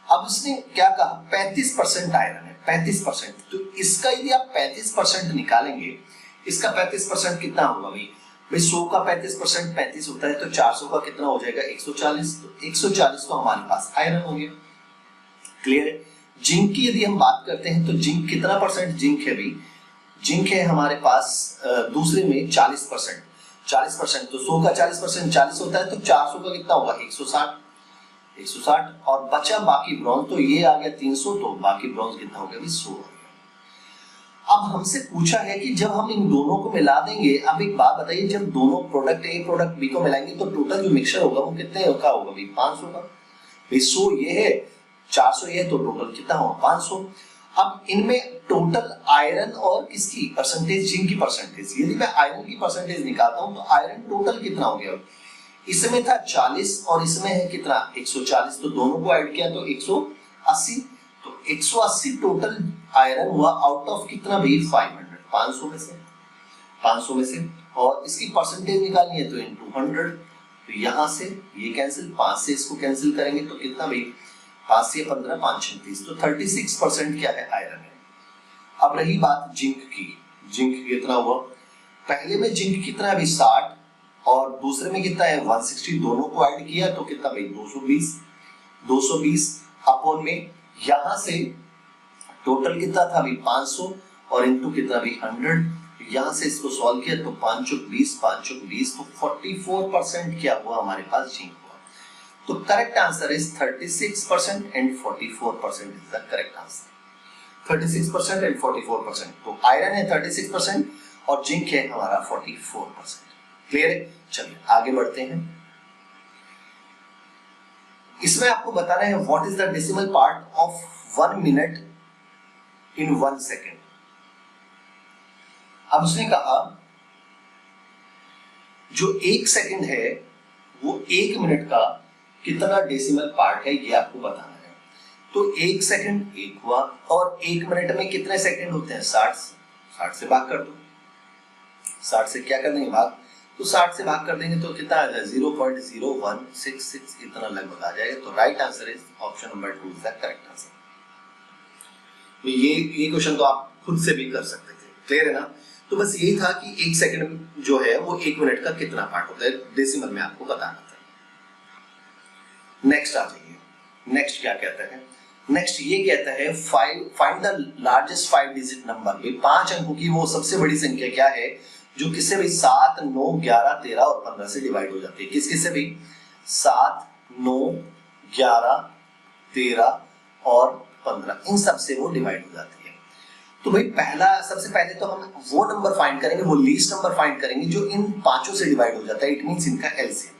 अब इसने क्या कहा 35% आयरन है, 35%, तो इसका यदि आप 35% निकालेंगे, इसका 35% कितना होगा भाई, 100 का 35% 35 होता है, तो 400 का कितना हो जाएगा, 140, तो 140 तो हमारे पास आयरन हो गया। क्लियर है। जिंक की यदि हम बात करते हैं तो जिंक कितना परसेंट जिंक है भाई, जिंक है हमारे पास दूसरे में 40%, 40%, तो 100 का 40% 40 होता है, तो 400 का कितना होगा, 160, और बचा बाकी ब्रॉन्ज, तो ये आ गया 300, तो बाकी ब्रॉन्ज कितना हो गया भाई, 100 हो गया। अब हमसे पूछा है कि जब हम इन दोनों को मिला देंगे, अब एक बात बताइए, जब दोनों प्रोडक्ट ए प्रोडक्ट बी को मिलाएंगे तो टोटल जो मिक्सचर होगा वो कितने का होगा भाई, 500 का। भाई 100 ये है, 400 ये है, तो टोटल कितना होगा, 500। अब इनमें टोटल आयरन और किसकी परसेंटेज, जिंक की परसेंटेज, यदि मैं आयरन की परसेंटेज निकालता हूं तो आयरन टोटल कितना हो गया, इसमें था 40 और इसमें है कितना 140, तो दोनों को ऐड किया तो 180, तो 180 टोटल आयरन हुआ आउट ऑफ कितना भाई 500, 500 में से, और इसकी परसेंटेज निकालनी है तो इनटू 100, तो यहां से ये कैंसिल, 5 से इसको कैंसिल करेंगे तो कितना भाई, 5 से 15, 5 36, तो 36% क्या है, आयरन है। अब रही बात जिंक की, जिंक कितना हुआ, पहले में जिंक कितना है अभी 60 और दूसरे में कितना है 160, दोनों को ऐड किया तो कितना भाई 220 अपॉन में यहां से टोटल कितना था अभी 500 और इनटू कितना भी 100, यहां से इसको सॉल्व किया तो 5 चौक 20, 5 चौक 20, तो 44% क्या हुआ हमारे पास, जिंक हुआ। तो correct answer is 36% and 44% is the correct answer, 36% and 44%। तो आयरन है 36% और जिंक है हमारा 44%। क्लियर है। चलिए आगे बढ़ते हैं। इसमें आपको बताना है what is the decimal part of 1 minute in 1 second. अब उसने कहा जो 1 सेकेंड है वो 1 मिनट का कितना डेसिमल पार्ट है ये आपको बताना है। तो 1 सेकेंड 1 हुआ और 1 मिनट में कितने सेकेंड होते हैं 60 से भाग कर दो, 60 से क्या कर देंगे भाग, तो 60 से भाग कर देंगे तो कितना आ जाएगा 0.0166 इतना लगभग आ जाएगा। तो right answer is option number 2 is the correct answer. तो ये क्वेश्चन तो आप खुद से भी कर सकते थे, क्लियर है ना। तो बस यही था कि 1 सेकंड जो है वो 1 मिनट का कितना पार्ट होता है, डेसिमल में आपको बताना था। नेक्स्ट आ जाइए, नेक्स्ट क्या कहता है, नेक्स्ट ये कहता है find the largest 5 digit number. 5 अंकों की वो सबसे बड़ी संख्या क्या है जो किससे भी 7, 9, 11, 13 और 15 से डिवाइड हो जाती है। किस किससे भी 7, 9, 11, 13 और 15 इन सब से वो डिवाइड हो जाती है। तो भाई सबसे पहले तो हम वो नंबर फाइंड करेंगे, वो लीस्ट नंबर फाइंड करेंगे जो इन पांचों से डिवाइड हो जाता है। इट मींस इनका एलसीएम।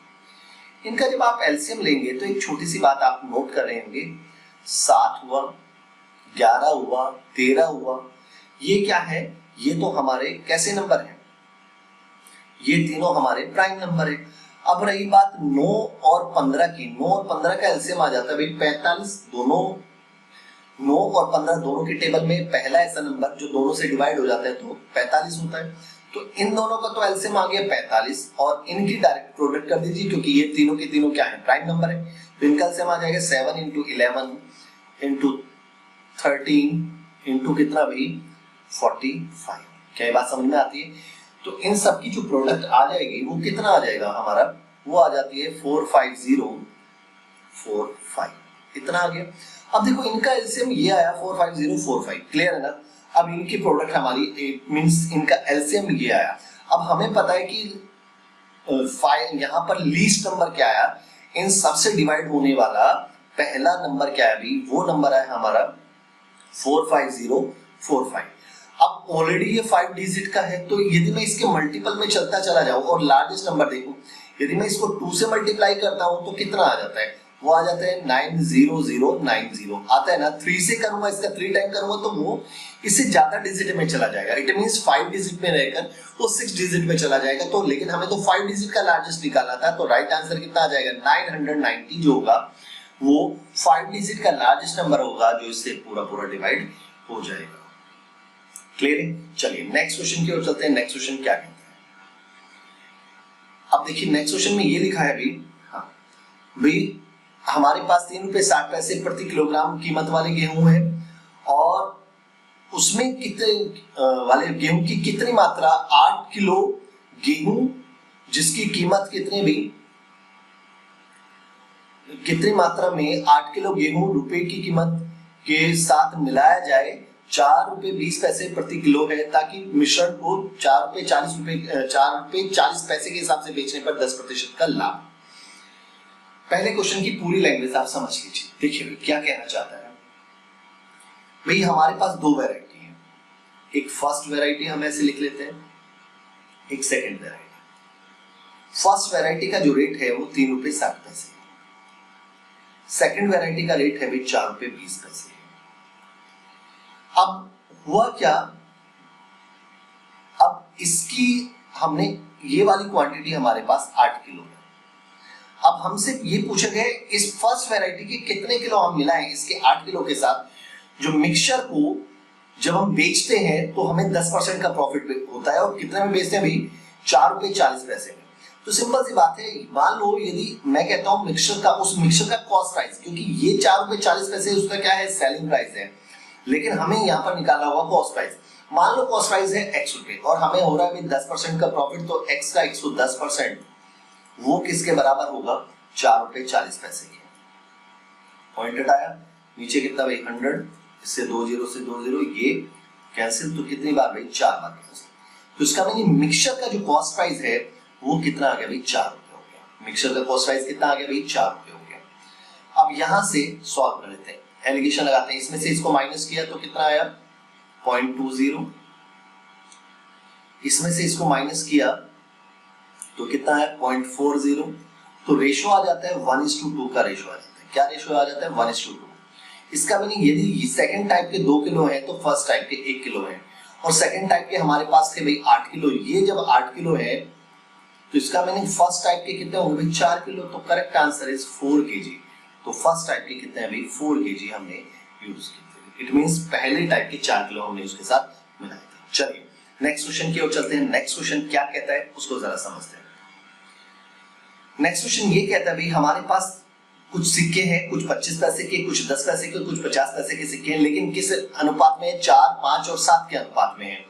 इनका जब आप एलसीएम लेंगे तो एक छोटी सी बात आप नोट कर रहे होंगे, 7 हुआ, 11 हुआ, 13 हुआ, ये क्या है, ये तो हमारे कैसे नंबर हैं, ये तीनों हमारे प्राइम नंबर है। अब रही बात 9 और 15 की, 9 और 15 का एलसीएम आ जाता है भाई 45, दोनों 9 और 15 दोनों के टेबल में पहला ऐसा नंबर जो दोनों से डिवाइड हो जाता है तो 45 होता है। तो इन दोनों का तो एलसीएम आ गया 45 और इनकी डायरेक्ट प्रोडक्ट कर दीजिए क्योंकि ये तीनों के तीनों क्या है, प्राइम नंबर है। तो इनका एलसीएम आ जाएगा 7 इंटू 11 इंटू 13 इंटू कितना भाई 45। क्या ये बात समझ में आती है? तो इन सब की जो प्रोडक्ट आ जाएगी वो कितना आ जाएगा हमारा, वो आ जाती है 45045, इतना आ गया। अब देखो इनका एलसीएम ये आया 45045, क्लियर है ना। अब इनकी प्रोडक्ट हमारी मींस इनका एलसीएम ये आया। अब हमें पता है कि यहाँ पर लीस्ट नंबर क्या आया, इन सबसे डिवाइड होने वाला पहला नंबर क्या है अभी, वो नंबर है हमारा 45045। अब ऑलरेडी ये 5 डिजिट का है, तो यदि मैं इसके मल्टीपल में चलता चला जाऊं और लार्जेस्ट नंबर देखो, यदि मैं इसको 2 से मल्टीप्लाई करता हूं तो कितना आ जाता है, वो आ जाता है 90090 आता है ना। 3 से करूंगा, इसका 3 टाइम करूंगा तो वो इससे ज्यादा डिजिट में चला जाएगा। इट मींस 5 डिजिट में रहकर वो 6 डिजिट में चला जाएगा। तो लेकिन हमें तो 5 डिजिट का लार्जेस्ट निकालना था, तो राइट आंसर कितना आ जाएगा 990 जो होगा वो 5 डिजिट का लार्जेस्ट नंबर होगा जो इससे पूरा पूरा डिवाइड हो जाएगा। क्लियर है? चलिए नेक्स्ट क्वेश्चन की ओर चलते हैं। नेक्स्ट क्वेश्चन क्या कहता है, अब देखिए नेक्स्ट क्वेश्चन में ये लिखा है भाई, हाँ भाई हमारे पास 3 रुपए 60 पैसे प्रति किलोग्राम कीमत वाले गेहूं है और उसमें कितने वाले गेहूं की कितनी मात्रा, 8 किलो गेहूं जिसकी कीमत कितनी मात्रा में 8 किलो गेहूं रुपए की कीमत के साथ मिलाया जाए 4 रुपए 20 पैसे प्रति किलो है, ताकि मिश्रण को 4 रुपए 40 पैसे के हिसाब से बेचने पर 10% का लाभ। पहले क्वेश्चन की पूरी लैंग्वेज आप समझ लीजिए। देखिए क्या कहना चाहता है भाई, हमारे पास 2 वैरायटी है, एक फर्स्ट वैरायटी हम ऐसे लिख लेते हैं, एक सेकंड वैरायटी। फर्स्ट वैरायटी का जो रेट है वो 3 रुपए 60 पैसे, सेकंड वैरायटी का रेट है भाई 4 रुपए 20 पैसे। अब हुआ क्या, अब इसकी हमने ये वाली क्वांटिटी हमारे पास 8 किलो है। अब हमसे ये पूछा गया इस फर्स्ट वैरायटी के कितने किलो हम मिलाएं इसके 8 किलो के साथ, जो मिक्सचर को जब हम बेचते हैं तो हमें 10% का प्रॉफिट होता है और कितने में बेचते हैं भाई 4 रुपए 40 पैसे में। तो सिंपल सी बात है, मान लो यदि मैं कहता हूं मिक्सचर का, उस मिक्सचर का कॉस्ट प्राइस, क्योंकि ये 4 रुपए 40 पैसे उसका क्या है सेलिंग प्राइस है, लेकिन हमें यहाँ पर निकालना होगा कॉस्ट प्राइस। मान लो कॉस्ट प्राइस है x रुपए और हमें हो रहा है 10% का प्रॉफिट, तो x का 110% वो किसके बराबर होगा 4 रुपए 40 पैसे के। पॉइंट हटाया, नीचे कितना भाई 100, इससे 2 जीरो से 2 जीरो ये कैंसिल, तो कितनी बार भाई 4 बार। तो इसका मीनिंग मिक्सचर का जो कॉस्ट प्राइस है वो कितना आ गया भाई 4 रुपए हो गया। मिक्सचर का कॉस्ट प्राइस कितना आ गया भाई 4 रुपए हो गया। अब यहां से सॉल्व कर लेते हैं, एलिगेशन लगाते हैं, इसमें से इसको माइनस किया तो कितना आया 0.20, इसमें से इसको माइनस किया तो कितना है 0.40, तो रेशो आ जाता है 1:2 का रेशो आ जाता है। क्या रेशो आ जाता है 1:2। इसका मीनिंग यदि सेकंड टाइप के 2 किलो है तो फर्स्ट टाइप के 1 किलो है, और सेकंड टाइप के हमारे पास थे भाई 8 किलो, ये जब 8 किलो है तो इसका मीनिंग फर्स्ट टाइप के कितने होंगे भाई 4 किलो, तो करेक्ट आंसर इज 4 kg। तो फर्स्ट टाइप के कितने हैं भाई 4 kg हमने यूज किए। इट मींस पहले टाइप के 4 किलो हमने उसके साथ मिलाए थे। चलिए नेक्स्ट क्वेश्चन की ओर चलते हैं। नेक्स्ट क्वेश्चन क्या कहता है उसको जरा समझते हैं। नेक्स्ट क्वेश्चन ये कहता है भाई हमारे पास कुछ सिक्के हैं, कुछ 25 पैसे के, कुछ 10 पैसे के, कुछ 50 पैसे के सिक्के हैं, लेकिन किस अनुपात में है 4, 5 और 7 के अनुपात में है,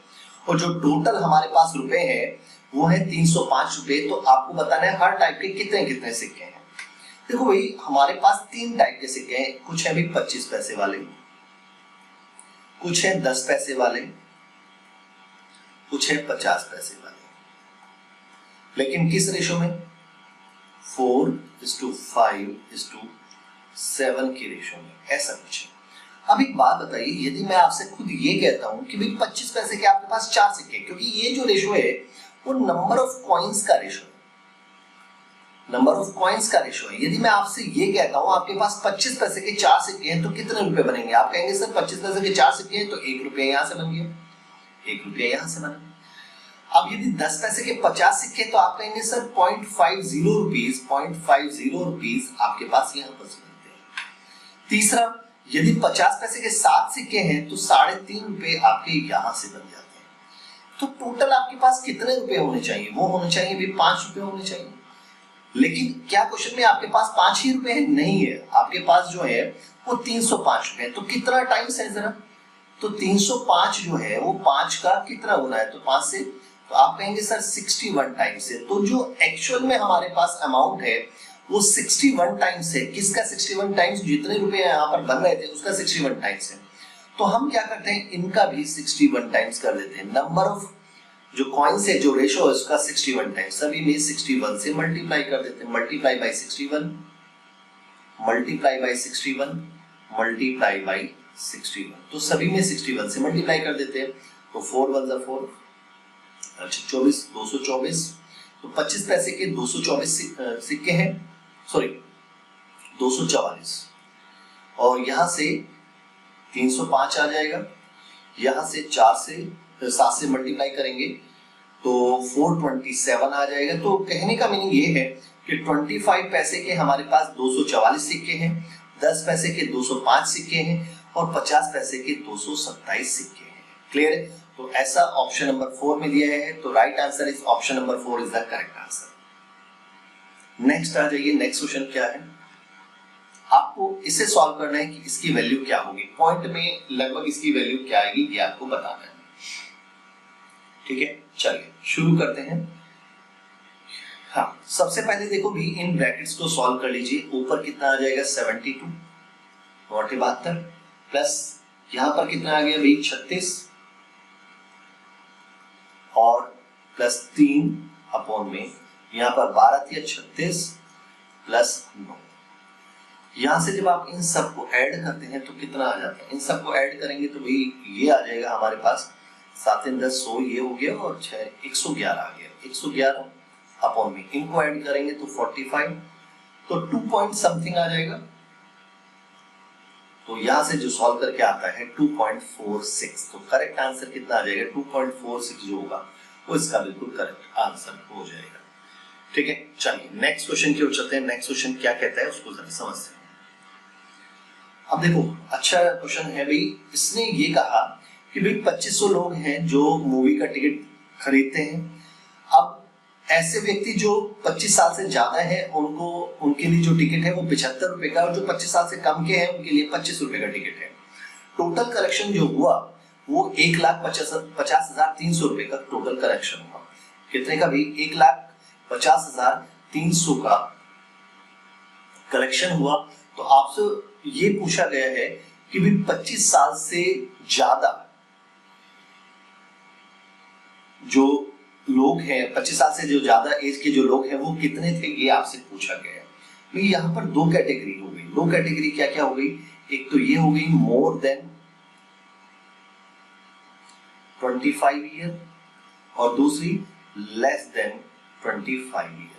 और जो टोटल हमारे पास रुपए हैं वो है 305 रुपए। तो आपको बताना है हर टाइप के कितने कितने सिक्के हैं। देखो भाई हमारे पास 3 टाइप के सिक्के हैं, कुछ है भाई 25 पैसे वाले, कुछ है 10 पैसे वाले, कुछ है 50 पैसे वाले, लेकिन किस रेशो में 4:5:7 की रेशो में, ऐसा कुछ है। अब एक बात बताइए, यदि मैं आपसे खुद ये कहता हूं कि भाई 25 पैसे के आपके पास 4 सिक्के, क्योंकि ये जो रेशो है वो नंबर ऑफ कॉइन्स का रेशो है, नंबर ऑफ कॉइन्स का रेशो है। यदि मैं आपसे ये कहता हूं आपके पास 25 पैसे के 4 सिक्के हैं तो कितने रुपए बनेंगे, आप कहेंगे सर 25 पैसे के 4 सिक्के हैं तो 1 रुपया यहां से बन गया, 1 रुपया यहां से बना। अब यदि 10 पैसे के 50 सिक्के तो आप कहेंगे सर 0.50 रुपीज आपके पास यहां पर बनते हैं। तीसरा, यदि 50 पैसे के 7 सिक्के हैं तो 3.5 रुपए आपके यहां से बन जाते हैं। तो टोटल आपके पास कितने रुपए होने चाहिए? वो होने चाहिए भी 5 रुपए होने चाहिए। लेकिन क्या क्वेश्चन में आपके पास 5 ही रुपए है? नहीं है, आपके पास जो है वो 305 रुपए है। तो कितना टाइम्स है जरा? तो 305 जो है वो 5 का कितना गुना है? तो 5 से, तो आप कहेंगे सर 61 टाइम्स है। तो जो एक्चुअल में हमारे पास अमाउंट है वो 61 टाइम्स है। किसका 61 टाइम्स? जितने रुपए यहाँ पर बन रहे थे उसका 61 टाइम्स है। तो हम क्या करते हैं, इनका भी 61 टाइम्स कर देते हैं। नंबर ऑफ जो कॉइन्स है, जो रेशो है उसका 61 टाइम्स, सभी में 61 से मल्टीप्लाई कर देते हैं। Multiply by 61, multiply by 61, multiply by 61, तो सभी में 61 से मल्टीप्लाई कर देते हैं। तो 4 1 जा 4, अच्छा 24, 224। तो 25 पैसे के 224 सिक्के हैं, सॉरी 244, और यहां से 305 आ जाएगा। यहां से 4 से 7 से मल्टीप्लाई करेंगे तो 427 आ जाएगा। तो कहने का मीनिंग ये है कि 25 पैसे के हमारे पास 244 सिक्के हैं, 10 पैसे के 205 सिक्के हैं और 50 पैसे के 227 सिक्के हैं। क्लियर है? तो ऐसा ऑप्शन नंबर 4 में दिया है। तो right answer is option number 4 is the correct answer. Next आ जाइए, नेक्स्ट क्वेश्चन क्या है? आपको इसे सॉल्व करना है कि इसकी वैल्यू क्या होगी। पॉइंट में लगभग इसकी वैल्यू क्या आएगी ये आपको बताना है। ठीक है, चलिए शुरू करते हैं। हाँ, सबसे पहले देखो भी इन ब्रैकेट्स को सॉल्व कर लीजिए। ऊपर कितना आ जाएगा 72 और 72 प्लस यहां पर कितना आ गया भाई 36 और प्लस 3 अपॉन में यहां पर 12 थी 36 प्लस 9। यहां से जब आप इन सबको ऐड करते हैं तो कितना आ जाता है? इन सबको ऐड करेंगे तो भाई ये आ जाएगा हमारे पास 7 × 10 100, ये हो गया, और 6 111 आ गया। 111 अपॉन में इनको ऐड करेंगे तो 45, तो 2 पॉइंट समथिंग आ जाएगा। तो यहां से जो सॉल्व करके आता है 2.46, तो करेक्ट आंसर कितना आ जाएगा? 2.46 जो होगा वो इसका बिल्कुल करेक्ट आंसर हो जाएगा। ठीक है, चलिए नेक्स्ट क्वेश्चन की ओर चलते हैं। नेक्स्ट क्वेश्चन क्या कहता है उसको जरा समझते हैं। अब देखो अच्छा क्वेश्चन है भाई। इसने ये कहा कि भाई 2500 लोग हैं जो मूवी का टिकट खरीदते हैं। अब ऐसे व्यक्ति जो 25 साल से ज्यादा है उनको, उनके लिए जो टिकट है वो 75 रुपए का, और जो 25 साल से कम के हैं उनके लिए 25 रुपए का टिकट है। टोटल करेक्शन जो हुआ वो 1,50,300 रुपए का टोटल करेक्शन हुआ। कितने का भाई? 1,50,300 का कलेक्शन हुआ। तो आपसे ये पूछा गया है कि भी 25 साल से ज्यादा जो लोग हैं, 25 साल से जो ज्यादा एज के जो लोग हैं वो कितने थे, ये आपसे पूछा गया है। तो यहाँ पर दो कैटेगरी हो गई। दो कैटेगरी क्या क्या हो गई? एक तो ये हो गई मोर देन 25 ईयर और दूसरी लेस देन 25 ईयर।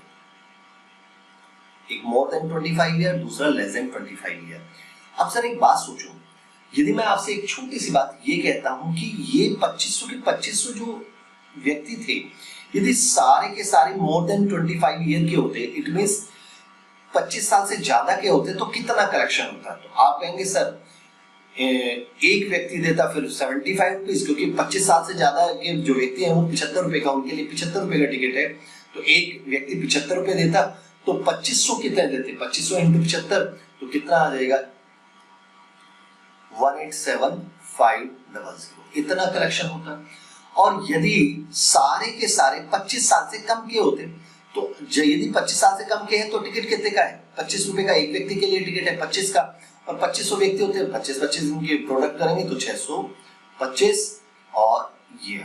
एक मोर देन 25 ईयर, दूसरा लेस देन 25 ईयर। अब सर एक बात सोचो, यदि मैं आपसे एक छोटी सी बात ये कहता हूं कि ये 2500 के 2500 जो व्यक्ति थे, यदि सारे के सारे मोर देन 25 ईयर के होते, इट मींस 25 साल से ज्यादा के होते, तो कितना कलेक्शन होता? तो आप कहेंगे सर एक व्यक्ति देता फिर 75 रुपीज, क्योंकि 25 साल से ज्यादा के जो व्यक्ति हैं वो 75 रुपए का, उनके लिए 75 रुपए का टिकट है। तो एक व्यक्ति 75 रुपए देता, तो 2500 कितने देते? 2500 इंटू 75, तो कितना आ जाएगा? 187,500, इतना कलेक्शन होता। और यदि सारे के सारे 25 साल से कम के होते, तो यदि 25 साल से कम के हैं तो टिकट कितने का है? 25 रुपए का। एक व्यक्ति के लिए टिकट है 25 का, और 2500 व्यक्ति होते हैं, 25 इनके प्रोडक्ट करेंगे तो 625, और ये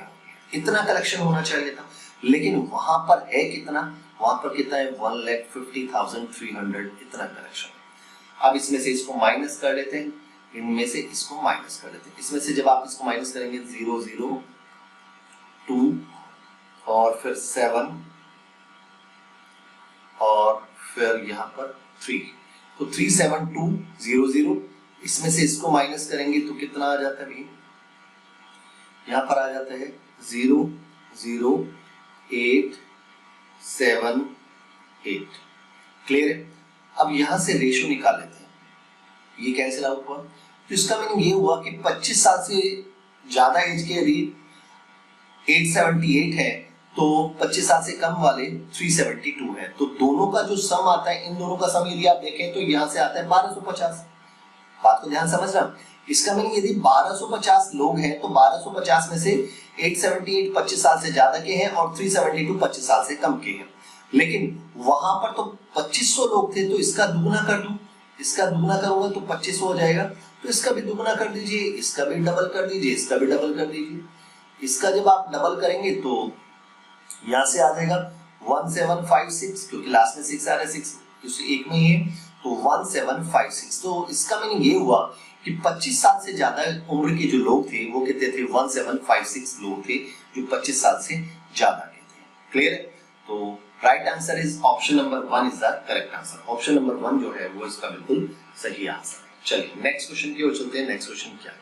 इतना कलेक्शन होना चाहिए था। लेकिन वहां पर है कितना? वहां पर कितना है? 1,50,300, इतना कलेक्शन। अब इसमें से इसको माइनस कर लेते हैं, इनमें से इसको माइनस कर लेते हैं। इसमें से जब आप इसको माइनस करेंगे 0 0 2 और फिर 7 और फिर यहाँ पर 3, तो 37200। इसमें से इसको माइनस करेंगे तो कितना आ जाता है भाई? यहाँ पर आ जाता है 00878। क्लियर है? अब यहां से रेशो निकाल लेते हैं। ये कैंसिल आउट हुआ, तो इसका मीनिंग ये हुआ कि 25 साल से ज्यादा एज के यदि 878 है तो 25 साल से कम वाले 372 है। तो दोनों का जो सम आता है, इन दोनों का सम यदि आप देखें तो यहाँ से आता है 1250। बात को ध्यान समझना। इसका मीनिंग यदि 1250 लोग हैं तो 1250 में से 878 25 साल से ज्यादा के हैं और 372 25 साल से कम के हैं। लेकिन वहां पर तो 2500 लोग थे, तो इसका दुगना कर दूं, इसका दुगना करूंगा तो 2500 हो जाएगा, तो इसका भी दुगना कर दीजिए, इसका भी डबल कर दीजिए, इसका भी डबल कर दीजिए। इसका जब आप डबल करेंगे तो यहां से आ जाएगा 1756, क्योंकि लास्ट में 6 आ रहा है, 6 एक में ही है, तो 1756। तो इसका मीनिंग ये हुआ कि 25 साल से ज्यादा उम्र के जो लोग थे वो कहते थे 1756 लोग थे जो 25 साल से ज्यादा के थे। क्लियर है? तो right answer is option number 1 is the correct answer. Option number 1 जो है वो इसका बिल्कुल सही आंसर है। चलिए नेक्स्ट क्वेश्चन की ओर चलते हैं। नेक्स्ट क्वेश्चन क्या है?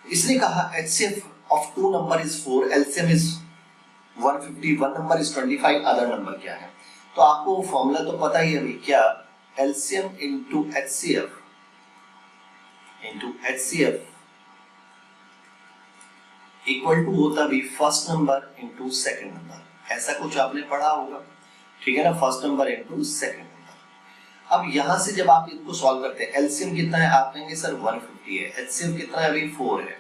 इसने कहा HCF of 2 number is 4, LCM is 150, 1 number is 25, other number क्या है? तो आपको फॉर्मूला तो पता ही है अभी, क्या LCM into HCF equal to होता भी first number into second number. ऐसा कुछ आपने पढ़ा होगा, ठीक है ना, first number into second number. अब यहां से जब आप इनको सॉल्व करते हैं, LCM कितना है आप कहेंगे सर 150 है, HCF कितना है अभी 4 है,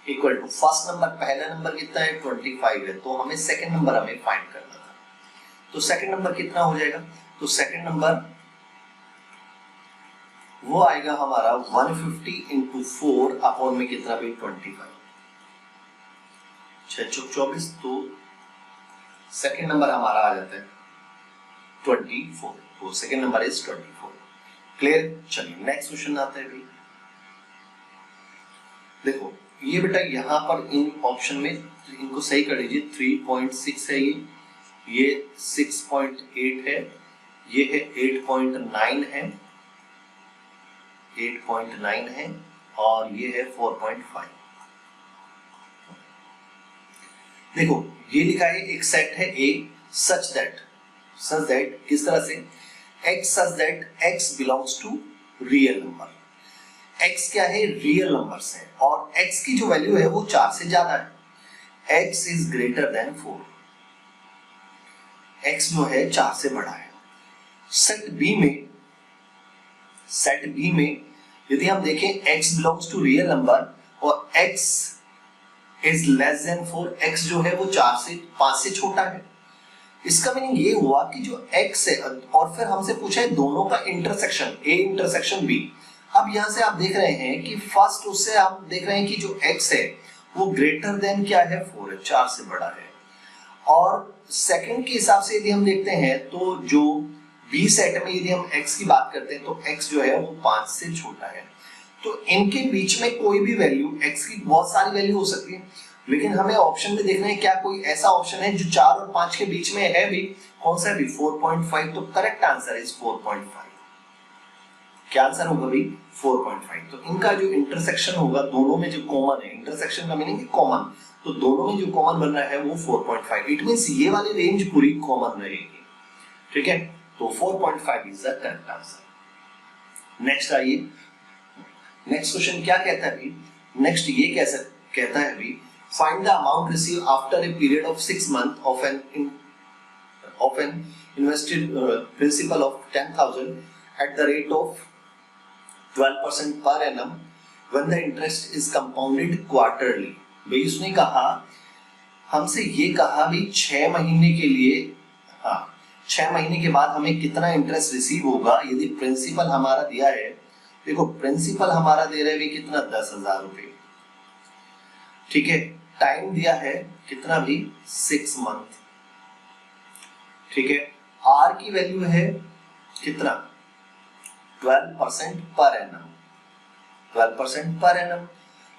इक्वल टू फर्स्ट नंबर पहला नंबर कितना है 25 है, तो हमें सेकेंड नंबर हमें फाइंड करना था। तो सेकेंड नंबर कितना हो जाएगा? तो सेकेंड नंबर वो आएगा हमारा 150 इंटू 4 अपॉन में कितना भी 25, 6 24, तो सेकेंड नंबर हमारा आ जाता है 24। तो सेकेंड नंबर इज 24। क्लियर? चलिए नेक्स्ट क्वेश्चन आता है भाई। देखो ये बेटा यहाँ पर इन ऑप्शन में इनको सही कर लीजिए। 3.6 है, ये 6.8 है, ये है 8.9 है, 8.9 है और ये है 4.5। देखो ये लिखा है एक सेट है A सच दैट किस तरह से X such that X belongs to real number. X क्या है? रियल नंबर्स है और X की जो वैल्यू है वो 4 से ज्यादा है। X is greater than 4, X जो है 4 से बड़ा है। सेट B में यदि हम देखें X belongs to real number और X is less than 4, X जो है वो 5 से छोटा है। इसका मीनिंग ये हुआ कि जो X है, और फिर हमसे पूछा है दोनों का इंटरसेक्शन A इंटरसेक्शन B। अब यहां से आप देख रहे हैं कि फर्स्ट उससे आप देख रहे हैं कि जो X है वो ग्रेटर देन क्या है 4 है, 4 से बड़ा है। और सेकंड के हिसाब से यदि हम देखते हैं तो जो B सेट में यदि हम X की बात करते हैं तो X जो है वो 5 से छोटा है। तो इनके बीच में कोई भी वैल्यू, X की बहुत सारी वैल्यू हो सकती है, लेकिन हमें ऑप्शन में देखना है क्या कोई ऐसा ऑप्शन है जो 4 और 5 के बीच में है भी। कौन सा भी? 4.5। तो करेक्ट आंसर इज 4.5। क्या आंसर होगा भाई? 4.5। तो इनका जो इंटरसेक्शन होगा दोनों में जो कॉमन है, इंटरसेक्शन का मीनिंग कॉमन, तो दोनों में जो कॉमन बन रहा है वो 4.5। इट मींस ये वाली रेंज पूरी कॉमन रहेगी, ठीक है। तो 4.5 is the correct answer. Next आइए, नेक्स्ट क्वेश्चन क्या कहता है भाई? नेक्स्ट ये कैसे कहता है भाई, find the amount receive after a period of 6 month of an invested principal of 10,000 at the rate of 12% per annum when the interest is compounded quarterly। भाई उसने कहा, हमसे ये कहा भी 6 महीने के लिए, हाँ 6 महीने के बाद हमें कितना इंटरेस्ट रिसीव होगा यदि प्रिंसिपल हमारा दिया है। देखो प्रिंसिपल हमारा दे रहे हैं कितना, 10,000 रुपए, ठीक है। टाइम दिया है कितना भी, 6 मंथ, ठीक है। आर की वैल्यू है कितना, 12% पर एनम, 12% पर एनम।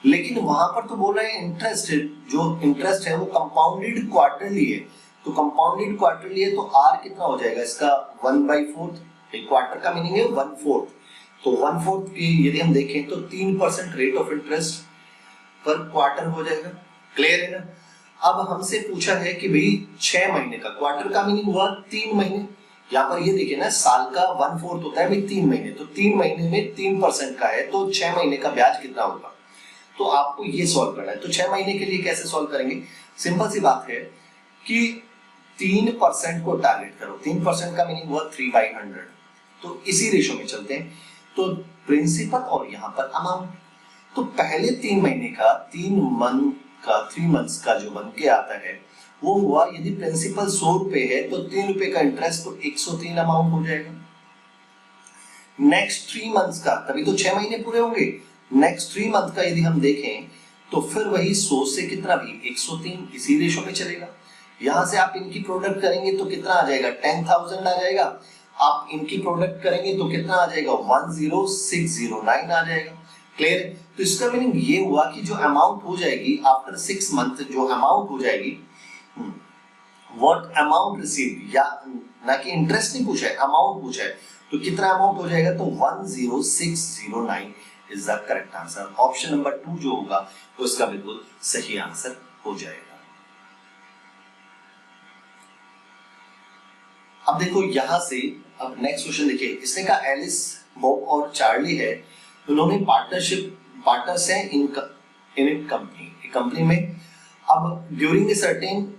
लेकिन वहां पर तो बोल रहे हैं इंटरेस्ट, जो इंटरेस्ट है वो कंपाउंडेड क्वार्टरली है, तो कंपाउंडेड क्वार्टरली है तो आर कितना हो जाएगा इसका 1/4। क्वार्टर का मीनिंग है 1/4, तो 1/4 की यदि हम देखें तो 3% रेट ऑफ इंटरेस्ट पर क्वार्टर हो जाएगा। क्लियर है ना? अब हमसे पूछा है कि भाई 6 महीने का, क्वार्टर का मीनिंग हुआ 3 महीने, यहाँ पर ये देखिए ना, साल का 1/4 होता है भाई 3 महीने, तो 3 महीने में 3% का है, तो 6 महीने का ब्याज कितना होगा, तो आपको ये सॉल्व करना है। तो 6 महीने के लिए कैसे सॉल्व करेंगे, सिंपल सी बात है कि 3% को टारगेट करो, 3% का मीनिंग हुआ 3/100, तो इसी रेशो में चलते हैं। तो प्रिंसिपल और यहाँ पर अमाउंट, तो पहले 3 महीने का 3 मंथ्स का जो बन के आता है वो हुआ, यदि प्रिंसिपल 100 रुपए है तो 3 रुपए का इंटरेस्ट, तो 103 अमाउंट हो जाएगा। नेक्स्ट 3 मंथ्स का, तभी तो 6 महीने पूरे होंगे, नेक्स्ट 3 मंथ का यदि हम देखें तो फिर वही 100 से कितना भी 103, इसी रेशो में चलेगा। यहां से आप इनकी प्रोडक्ट करेंगे तो कितना आ जाएगा, 10,000 आ जाएगा। आप इनकी प्रोडक्ट करेंगे तो कितना आ जाएगा, 10609 आ जाएगा। क्लियर? तो इसका मीनिंग ये हुआ कि जो अमाउंट हो जाएगी आफ्टर 6 मंथ, जो अमाउंट हो जाएगी, व्हाट अमाउंट रिसीव्ड, या ना कि इंटरेस्ट नहीं पूछा है, अमाउंट पूछा है, तो कितना अमाउंट हो जाएगा, तो 10609 is the correct answer. Option number 2 जो होगा वो इसका बिल्कुल सही आंसर हो जाएगा। अब देखो यहां से, अब नेक्स्ट क्वेश्चन देखिए, इसने कहा एलिस, बॉब और चार्ली है, उन्होंने पार्टनर्स हैं इन कंपनी में। अब ड्यूरिंग ए सर्टेन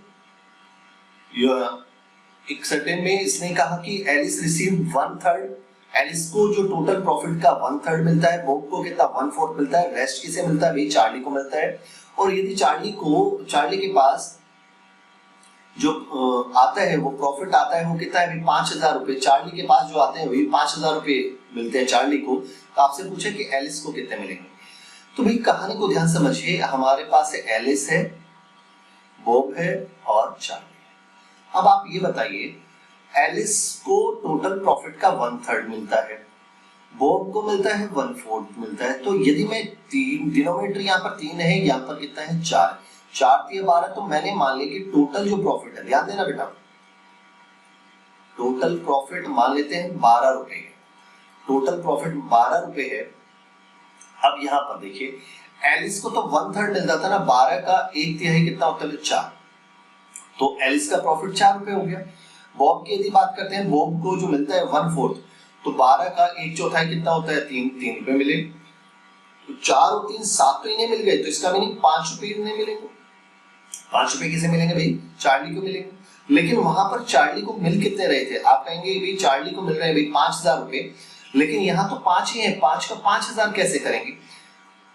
में इसने कहा कि एलिस रिसीव 1/3, एलिस को जो टोटल प्रॉफिट का 1/3 मिलता है, बॉब को कितना 1/4 मिलता है, रेस्ट किसे मिलता है, भाई चार्ली को मिलता है। और यदि चार्ली के पास जो आता है वो प्रॉफिट आता है, वो कितना है भाई 5,000 रुपए, चार्ली के पास जो आते हैं वही 5,000 रुपए मिलते हैं चार्ली को। तो आपसे पूछे कि एलिस को कितने मिलेंगे, तो भाई कहानी को ध्यान समझिए, हमारे पास एलिस है, बॉब है और चार्ली। अब आप ये बताइए, एलिस को टोटल प्रॉफिट का 1/3 मिलता है, बॉब को मिलता है 1/4 मिलता है। तो यदि मैं डिनोमिनेटर यहाँ पर 3 है, यहाँ पर कितना है 4, 4 12, तो मैंने मान लिया कि टोटल जो प्रॉफिट है, ध्यान देना बेटा, टोटल प्रॉफिट मान लेते हैं 12 रुपए, टोटल प्रॉफिट 12 रुपए है। अब यहाँ पर देखिए, एलिस को तो 1/3 मिल जाता ना, 12 का 1/3 कितना होता है 4, तो एलिस का प्रॉफिट 4 रुपए हो गया। बॉब की यदि बात करते हैं, बॉब को जो मिलता है 1/4, तो 12 का 1/4 कितना होता है 3 रुपए मिले, तो 4 और 3 7 तो इन्हें मिल गए, तो इसका मीनिंग 5 रुपए इन्हें मिलेंगे। 5 रुपए किसे मिलेंगे भाई, चार्ली को मिलेंगे। लेकिन वहां पर चार्ली को मिल कितने रहे थे, आप कहेंगे भाई चार्ली को मिल रहे हैं भाई 5,000 रुपए, लेकिन यहाँ तो 5 ही है, 5 का 5,000 कैसे करेंगे,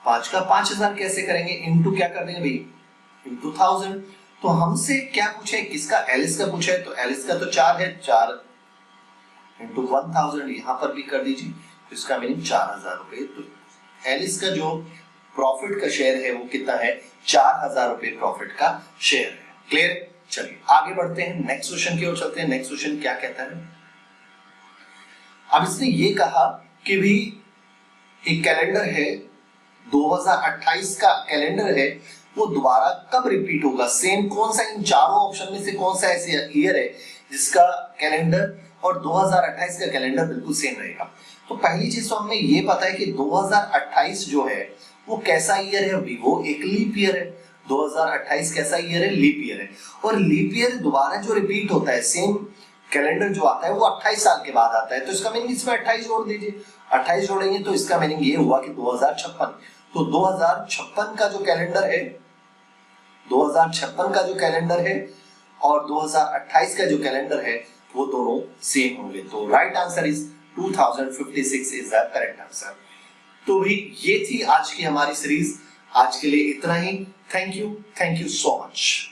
5 का 5,000 कैसे करेंगे, इनटू क्या कर देंगे भाई, इनटू 1000। तो हमसे क्या पूछे, किसका, एलिस का पूछा है, तो एलिस का तो 4 है, 4 इंटू 1000 यहाँ पर भी कर दीजिए, तो इसका मीनिंग 4,000 रुपए। तो एलिस का जो प्रॉफिट का शेयर है वो कितना है, 4,000 रुपए प्रॉफिट का शेयर है। क्लियर? चलिए आगे बढ़ते हैं, नेक्स्ट क्वेश्चन की ओर चलते हैं। नेक्स्ट क्वेश्चन क्या कहता है, अब इसने ये कहा कि भी एक कैलेंडर है, 2028 का कैलेंडर है, वो दोबारा कब रिपीट होगा, सेम कौन सा, इन चारों ऑप्शन में से कौन सा ऐसे ईयर है जिसका कैलेंडर और 2028 का कैलेंडर बिल्कुल सेम रहेगा। तो पहली चीज तो हमें ये पता है कि 2028 जो है वो कैसा ईयर है, वो एक लीप ईयर है। 2028 कैसा ईयर है, लीप ईयर है। और लीप ईयर दोबारा जो रिपीट होता है, सेम कैलेंडर जो आता है वो 28 साल के बाद आता है, तो इसका मीनिंग इसमें 28 जोड़ दीजिए, 28 जोड़ेंगे तो इसका मीनिंग ये हुआ कि 2056। तो 2056 का जो कैलेंडर है, 2056 का जो कैलेंडर है और 2028 का जो कैलेंडर है वो दोनों सेम होंगे। तो right answer is 2056 is the correct answer. तो भी ये थी आज की हमारी सीरीज, आज के लिए इतना ही। Thank you so much.